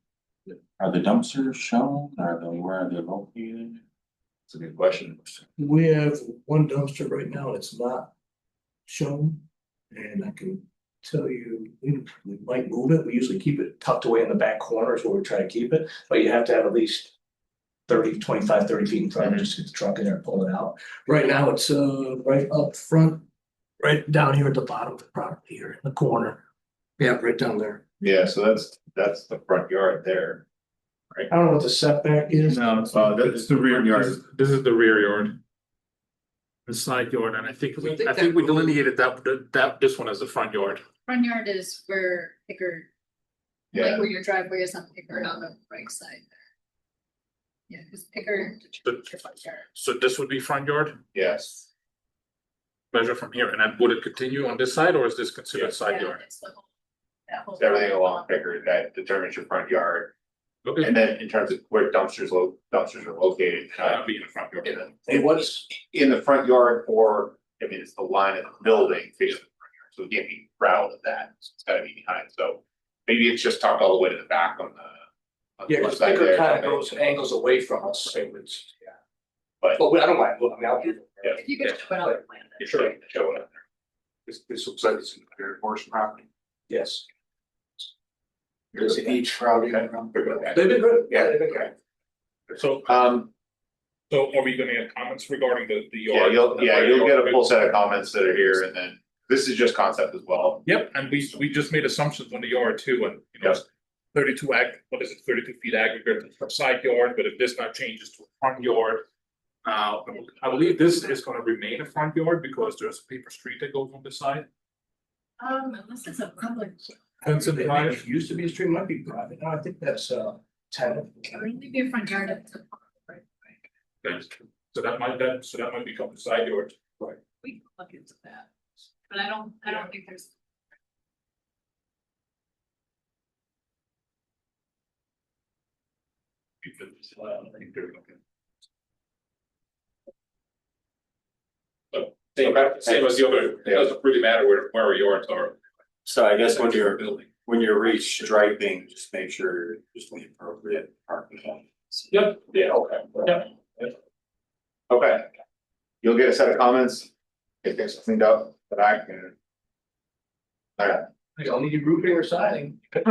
Speaker 12: Are the dumpsters shown? Are they, where are they located?
Speaker 1: It's a good question.
Speaker 9: We have one dumpster right now, it's not shown. And I can tell you, we might move it, we usually keep it tucked away in the back corners where we try to keep it, but you have to have at least 25, 30 feet in front, just to get the truck in there and pull it out. Right now, it's right up front, right down here at the bottom of the property here, in the corner. Yeah, right down there.
Speaker 1: Yeah, so that's the front yard there.
Speaker 9: I don't know what the setback is.
Speaker 14: No, it's the rear yard, this is the rear yard. The side yard, and I think we delineated that this one as the front yard.
Speaker 6: Front yard is where Picker,
Speaker 1: Yeah,
Speaker 6: like where your driveway is on Picker on the right side. Yeah, because Picker.
Speaker 14: So this would be front yard,
Speaker 1: yes,
Speaker 14: measure from here, and then would it continue on this side, or is this considered side
Speaker 6: Yeah,
Speaker 14: yard?
Speaker 6: it's the whole. That whole.
Speaker 1: everything along Pickard that determines your front yard.
Speaker 14: Okay,
Speaker 1: And then in terms of where dumpsters are located,
Speaker 14: that'd be in the front yard.
Speaker 9: Hey, what's,
Speaker 1: in the front yard, or, I mean, it's the line of the building facing the front yard, so it can't be proud of that, so it's gotta be behind, so. Maybe it's just tucked all the way to the back on the.
Speaker 9: yeah,
Speaker 1: left
Speaker 9: because
Speaker 1: side
Speaker 9: Picker
Speaker 1: there,
Speaker 9: kind of
Speaker 1: something.
Speaker 9: goes, angles away from us, so it's, yeah.
Speaker 1: But-
Speaker 9: But I don't mind, I mean, I'll do it.
Speaker 1: Yeah.
Speaker 6: If you could show it on the plan.
Speaker 1: Yeah, sure, show it up there.
Speaker 11: This looks like it's in the very portion property.
Speaker 9: Yes.
Speaker 11: There's each property.
Speaker 1: Okay.
Speaker 9: They've been good,
Speaker 1: Yeah.
Speaker 9: they've been great.
Speaker 14: So,
Speaker 1: So,
Speaker 14: are we gonna get comments regarding the
Speaker 1: yeah,
Speaker 14: yard?
Speaker 1: you'll get a full set of comments that are here, and then, this is just concept as well.
Speaker 14: Yep, and we just made assumptions on the yard too, and you know,
Speaker 1: Yes.
Speaker 14: what is it, 32 feet aggregate for side yard, but if this now changes to a front yard. I believe this is gonna remain a front yard because there's a paper street that goes on the side.
Speaker 6: Unless it's a public.
Speaker 14: Fence and drive.
Speaker 9: It used to be a street, might be private, no, I think that's tenant.
Speaker 6: Maybe a front yard.
Speaker 14: Fence. So that might become the side yard.
Speaker 5: We can look into that, but I don't think there's.
Speaker 14: But same as the other, it doesn't really matter where our yards are.
Speaker 12: So I guess when you're,
Speaker 14: Building.
Speaker 12: when you reach striping, just make sure just the appropriate parking.
Speaker 14: Yep, yeah, okay, yeah.
Speaker 1: Okay. You'll get a set of comments, get things cleaned up, but I can. Alright.
Speaker 9: Y'all need roofing or siding.
Speaker 7: Thanks,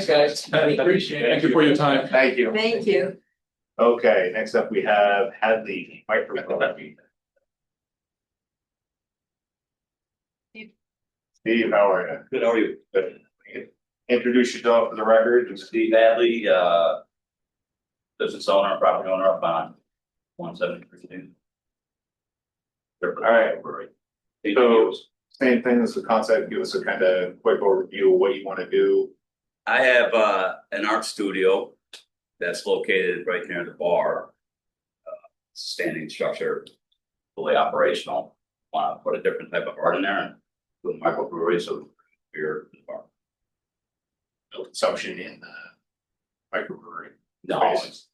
Speaker 7: guys. I appreciate it.
Speaker 14: Thank you for your time.
Speaker 1: Thank you.
Speaker 10: Thank you.
Speaker 1: Okay, next up we have Hadley Microbrewery. Steve, how are you?
Speaker 15: Good, how are you?
Speaker 1: Good. Introduce yourself for the record.
Speaker 15: Steve Hadley, business owner, property owner up on 173.
Speaker 1: All right. So, same thing as the concept, give us a kind of quick overview of what you want to do.
Speaker 15: I have an art studio that's located right near the bar. Standing structure, fully operational. Want to put a different type of art in there and do a microbrewery, so beer in the bar.
Speaker 1: No consumption in the microbrewery.
Speaker 15: No,
Speaker 1: Space.
Speaker 15: it's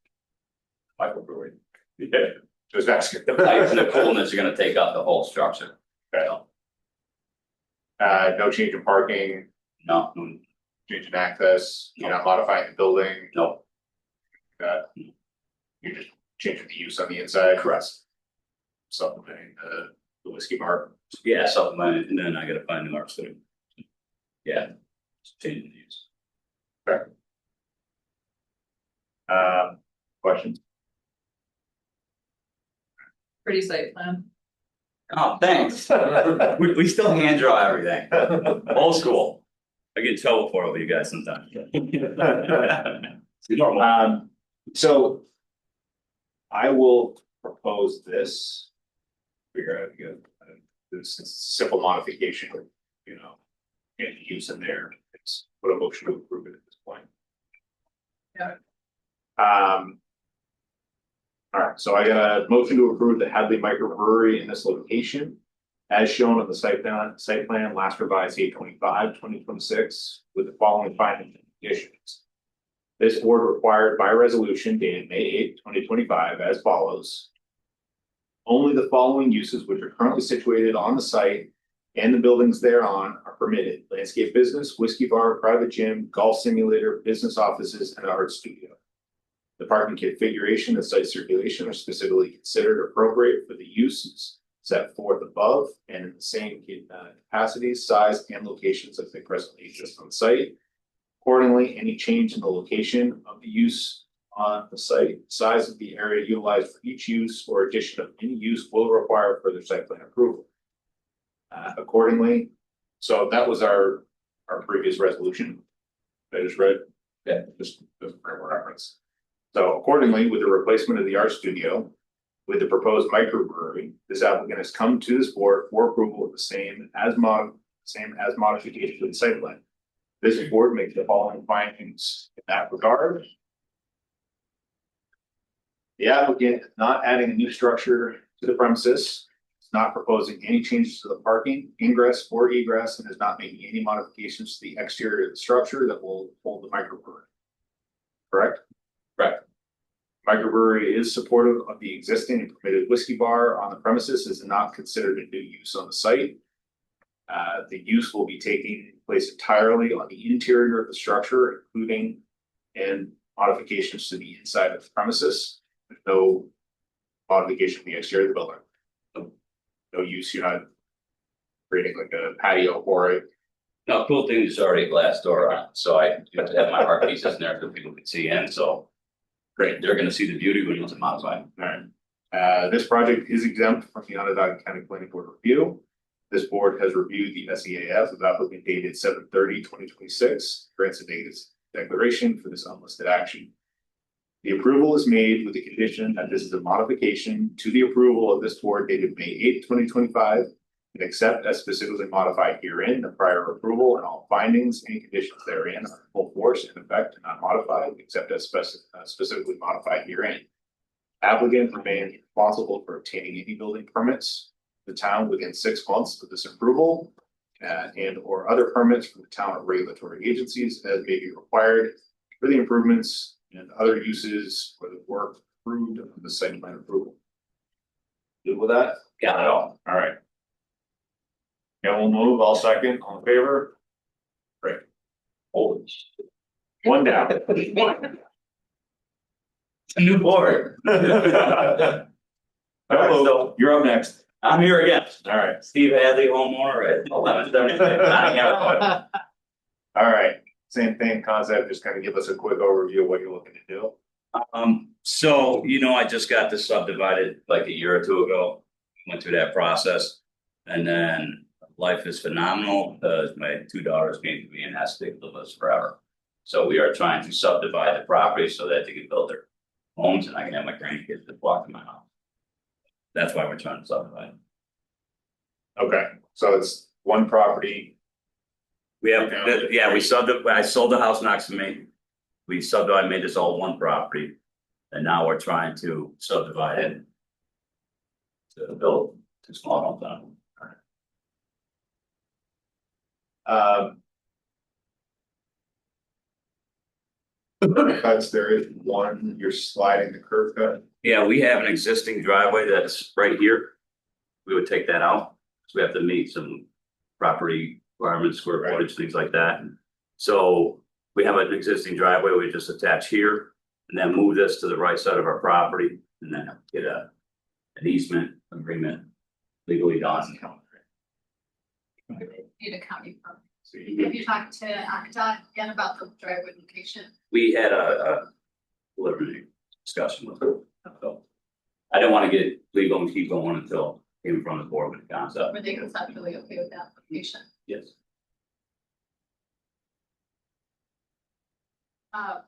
Speaker 15: microbrewery.
Speaker 1: Yeah, just asking.
Speaker 15: The pipes and the coolness are gonna take up the whole structure.
Speaker 1: Okay. No change in parking,
Speaker 15: No,
Speaker 1: change in access, you're not modifying the building,
Speaker 15: no,
Speaker 1: you're just changing the use on the inside.
Speaker 15: correct.
Speaker 1: Supplementing the whiskey bar.
Speaker 15: Yeah, supplement, and then I gotta find new art studio. Yeah, just changing the use.
Speaker 1: Questions?
Speaker 5: Pretty site plan.
Speaker 15: Oh, thanks. We still hand draw everything. Old school. I get in trouble for it with you guys sometimes. It's normal.
Speaker 1: So I will propose this. Figure out this simple modification, you know, get use in there. It's put a motion to approve it at this point.
Speaker 5: Yeah.
Speaker 1: All right, so I got a motion to approve the Hadley Microbrewery in this location. As shown on the site plan, last revised 8/25/2026, with the following findings and conditions. This board required by resolution dated May 8, 2025, as follows. Only the following uses which are currently situated on the site and the buildings thereon are permitted: landscape business, whiskey bar, private gym, golf simulator, business offices, and art studio. The parking configuration and site circulation are specifically considered appropriate for the uses set forth above and in the same capacities, size, and locations as they presently exist on site. Accordingly, any change in the location of the use on the site, size of the area utilized for each use, or addition of any use will require further site plan approval. Accordingly, so that was our previous resolution. I just read, yeah, just as a frame of reference. So accordingly, with the replacement of the art studio with the proposed microbrewery, this applicant has come to this board for approval of the same as modification to the site plan. This board makes the following findings in that regard. The applicant is not adding a new structure to the premises, is not proposing any changes to the parking, ingress or egress, and is not making any modifications to the exterior of the structure that will hold the microbrewery. Correct? Correct. Microbrewery is supportive of the existing and permitted whiskey bar on the premises, is not considered a new use on the site. The use will be taking place entirely on the interior of the structure, including and modifications to the inside of the premises. There's no modification to the exterior of the building. No use, you're not creating like a patio for it.
Speaker 15: No, cool thing is already a glass door on, it, so I have to have my art pieces in there so people can see in, so. Great, they're gonna see the beauty when it's modified.
Speaker 1: All right. This project is exempt from the Onondaga County Planning Board review. This board has reviewed the SEAF of applicant dated 7/30/2026, grants a negative declaration for this unlisted action. The approval is made with the condition that this is a modification to the approval of this board dated May 2025, and accept as specifically modified herein the prior approval and all findings and conditions therein are in full force and effect and not modified except as specifically modified herein. Applicant remains responsible for obtaining any building permits the town within 6 months of this approval, and or other permits from the town or regulatory agencies as may be required for the improvements and other uses for the work approved of the site plan approval. Good with that?
Speaker 15: Got it all.
Speaker 1: All right. Yeah, we'll move. All second, all in favor? Great. Holy shit. One down.
Speaker 15: It's a new board.
Speaker 1: Hello, you're up next.
Speaker 15: I'm here again.
Speaker 1: All right.
Speaker 15: Steve Hadley, homeowner at 1176.
Speaker 1: All right, same thing, concept, just kind of give us a quick overview of what you're looking to do.
Speaker 15: So, you know, I just got this subdivided like a year or two ago, went through that process. And then life is phenomenal, my 2 daughters came to me and asked if they could live with us forever. So we are trying to subdivide the property so that they can build their homes and I can have my grandkids that walk in my house. That's why we're trying to subdivide.
Speaker 1: Okay, so it's one property.
Speaker 15: We have, yeah, I sold the house next to me. We subdivided, made this all one property. And now we're trying to subdivide it to build 2 small homes on
Speaker 1: it. Cuts, there is one, you're sliding the curb cut.
Speaker 15: Yeah, we have an existing driveway that's right here. We would take that out, so we have to meet some property requirements, square footage, things like that. So we have an existing driveway, we just attach here and then move this to the right side of our property and then get an easement agreement legally done.
Speaker 6: Need a county permit.
Speaker 1: So you
Speaker 6: Have you talked to ACDOT again about the driveway location?
Speaker 15: We had a preliminary discussion with her. So I didn't want to get legal and keep going until came in front of the board with the concept.
Speaker 6: Were they conceptually okay with that location?
Speaker 15: Yes.
Speaker 6: Art,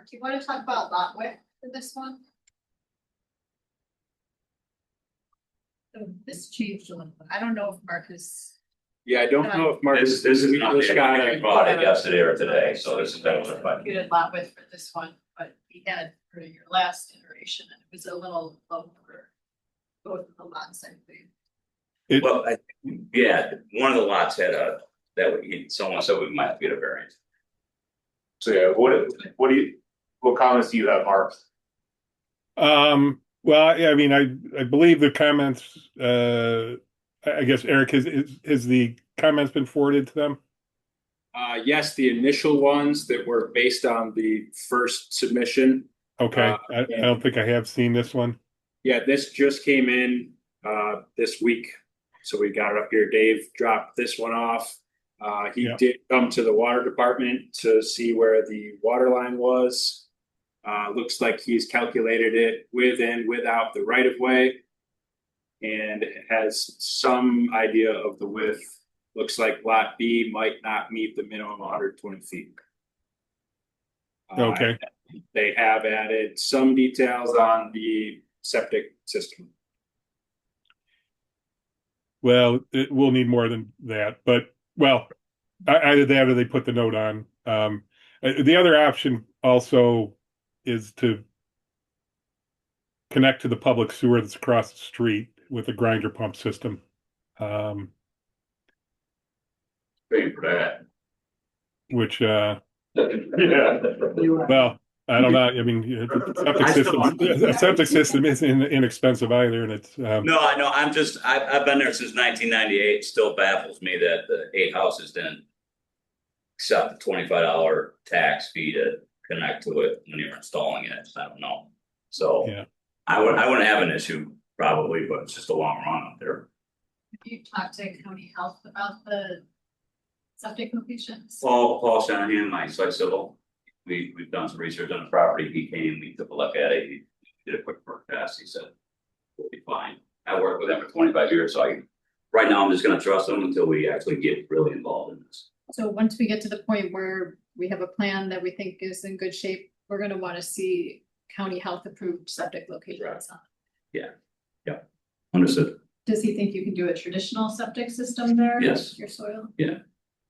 Speaker 6: do you want to talk about lot width for this one? So this changed a little bit. I don't know if Mark is.
Speaker 4: Yeah, I don't know if Mark.
Speaker 15: This is not,
Speaker 4: just got
Speaker 15: I
Speaker 4: it.
Speaker 15: bought it yesterday or today, so this is better.
Speaker 6: Computed lot width for this one, but we had for your last iteration, and it was a little low for both of the lots, I think.
Speaker 15: Well, yeah, one of the lots had someone said we might have to get a variance.
Speaker 1: So yeah, what comments do you have, Mark?
Speaker 8: Well, yeah, I mean, I believe the comments, I guess, Eric, has the comments been forwarded to them?
Speaker 4: Yes, the initial ones that were based on the first submission.
Speaker 8: Okay, I don't think I have seen this one.
Speaker 4: Yeah, this just came in this week. So we got it up here. Dave dropped this one off. He did come to the water department to see where the water line was. Looks like he's calculated it with and without the right of way. And has some idea of the width. Looks like lot B might not meet the minimum 120 feet.
Speaker 8: Okay.
Speaker 4: They have added some details on the septic system.
Speaker 8: Well, it will need more than that, but well, either that or they put the note on. The other option also is to connect to the public sewer that's across the street with a grinder pump system.
Speaker 15: Paying for that.
Speaker 8: Which,
Speaker 15: Yeah.
Speaker 8: well, I don't know. I mean, the septic system isn't inexpensive either, and it's.
Speaker 15: No, I know. I've been there since 1998. It still baffles me that the 8 houses didn't accept the $25 tax fee to connect to it when you're installing it. I don't know. So
Speaker 8: yeah.
Speaker 15: I wouldn't have an issue probably, but it's just a long run up there.
Speaker 6: Have you talked to county health about the septic locations?
Speaker 15: Paul Shanahan, my site civil. We've done some research on the property. He came, we took a look at it. He did a quick work test. He said, we'll be fine. I worked with him for 25 years, so right now I'm just gonna trust them until we actually get really involved in this.
Speaker 6: So once we get to the point where we have a plan that we think is in good shape, we're gonna wanna see county health approved septic locations on.
Speaker 15: Understood?
Speaker 6: Does he think you can do a traditional septic system there?
Speaker 15: Yes.
Speaker 6: Your soil?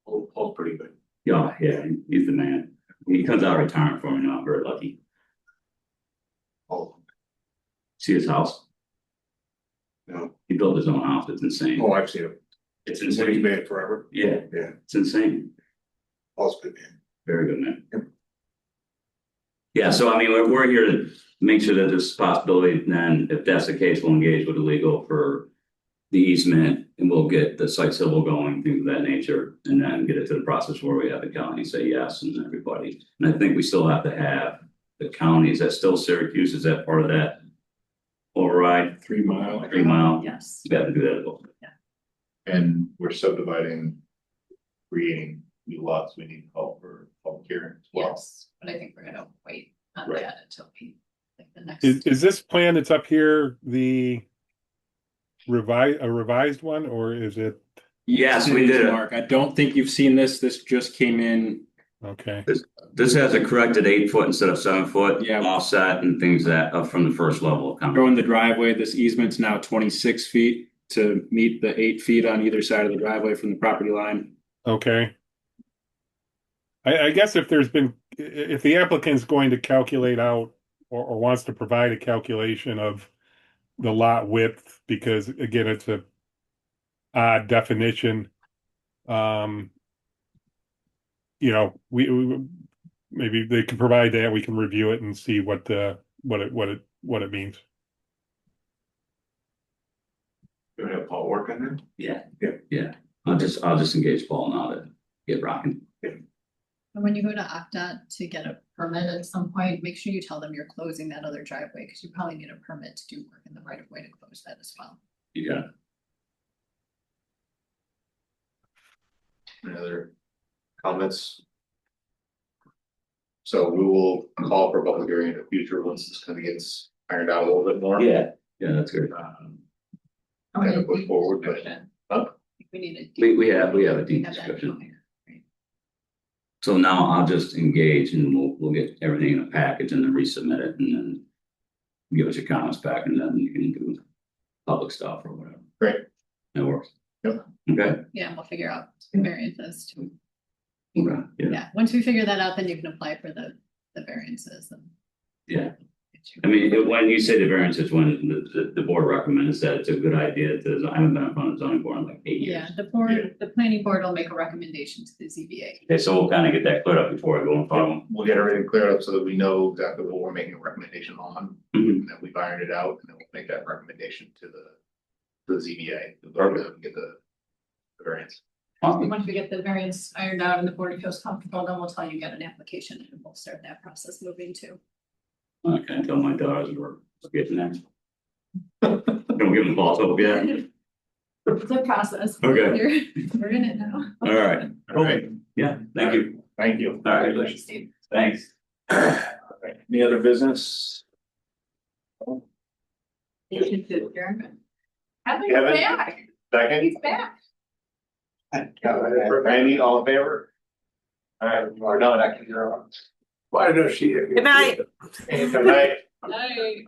Speaker 11: Paul's pretty good.
Speaker 15: Yeah, he's the man. He comes out of retirement for me now, I'm very lucky.
Speaker 11: Oh,
Speaker 15: See his house?
Speaker 11: no.
Speaker 15: He built his own house, it's insane.
Speaker 11: Oh, I've seen him.
Speaker 15: It's
Speaker 11: He's
Speaker 15: insane.
Speaker 11: been forever.
Speaker 15: Yeah,
Speaker 11: Yeah.
Speaker 15: it's insane.
Speaker 11: Paul's good, man.
Speaker 15: Very good man.
Speaker 11: Yep.
Speaker 15: Yeah, so I mean, we're here to make sure that this is a possibility, and then if that's the case, we'll engage with the legal for the easement, and we'll get the site civil going, things of that nature, and then get it to the process where we have the county say yes and everybody. And I think we still have to have the county, is that still Syracuse, is that part of that override?
Speaker 4: 3 mile.
Speaker 15: 3 mile?
Speaker 6: Yes.
Speaker 15: You got to do that as well.
Speaker 1: And we're subdividing, creating new lots, we need to call for public hearing as well.
Speaker 6: Yes, but I think we're gonna wait on
Speaker 1: Right.
Speaker 6: that until we, like the next.
Speaker 8: Is this plan that's up here the revised one, or is it?
Speaker 4: Yes,
Speaker 15: we did it.
Speaker 4: Mark. I don't think you've seen this. This just came in.
Speaker 8: Okay,
Speaker 15: This has a corrected 8 foot instead of 7 foot.
Speaker 4: Yeah.
Speaker 15: Offset and things that up from the first level.
Speaker 4: Growing the driveway, this easement's now 26 feet to meet the 8 feet on either side of the driveway from the property line.
Speaker 8: okay. I guess if the applicant's going to calculate out or wants to provide a calculation of the lot width, because again, it's a odd definition. You know, we maybe they can provide that, we can review it and see what it means.
Speaker 11: You wanna have Paul work on that?
Speaker 15: Yeah. I'll just engage Paul now to get rocking.
Speaker 6: And when you go to OCDOT to get a permit at some point, make sure you tell them you're closing that other driveway, because you probably need a permit to do work in the right of way to close that as well.
Speaker 15: You got it.
Speaker 1: Any other comments? So we will call for a public hearing in the future once this kind of gets ironed out a little bit more.
Speaker 15: Yeah, that's good.
Speaker 1: Kind of push forward, but
Speaker 6: We need a.
Speaker 15: We have a deep
Speaker 6: have that
Speaker 15: discussion.
Speaker 6: going.
Speaker 15: So now I'll just engage and we'll get everything in a package and then resubmit it and then give us your comments back and then you can do public stuff or whatever.
Speaker 1: Great.
Speaker 15: That works.
Speaker 1: Yep.
Speaker 15: Okay.
Speaker 6: Yeah, and we'll figure out variances too.
Speaker 15: Okay.
Speaker 6: Yeah, once we figure that out, then you can apply for the variances and.
Speaker 15: Yeah. I mean, when you say the variances, when the board recommends that it's a good idea to, I haven't been in front of the zoning board in like 8 years.
Speaker 6: Yeah, the planning board will make a recommendation to the ZBA.
Speaker 15: Okay, so we'll kind of get that cleared up before I go in front of them.
Speaker 1: we'll get everything cleared up so that we know exactly what we're making a recommendation on.
Speaker 15: Mhm.
Speaker 1: And then we've ironed it out and then we'll make that recommendation to the ZBA. To get the variance.
Speaker 15: Awesome.
Speaker 6: Once we get the variance ironed out and the board feels comfortable, then we'll tell you get an application and we'll start that process moving too.
Speaker 15: Okay, I tell my daughters we're getting there. Don't give them false hope yet.
Speaker 6: It's a process.
Speaker 15: Okay.
Speaker 6: We're in it now.
Speaker 15: All right.
Speaker 1: All right.
Speaker 15: Yeah, thank you.
Speaker 1: Thank you.
Speaker 15: All right.
Speaker 6: Thanks, Steve.
Speaker 15: Thanks.
Speaker 1: Any other business?
Speaker 6: Motion to adjourn.
Speaker 5: Kevin,
Speaker 1: Kevin?
Speaker 5: back.
Speaker 1: Second?
Speaker 5: He's back.
Speaker 1: Randy, all in favor? All right, or no, that can, you're on. Well, I know she.
Speaker 2: Good night.
Speaker 1: Good night.
Speaker 5: Night.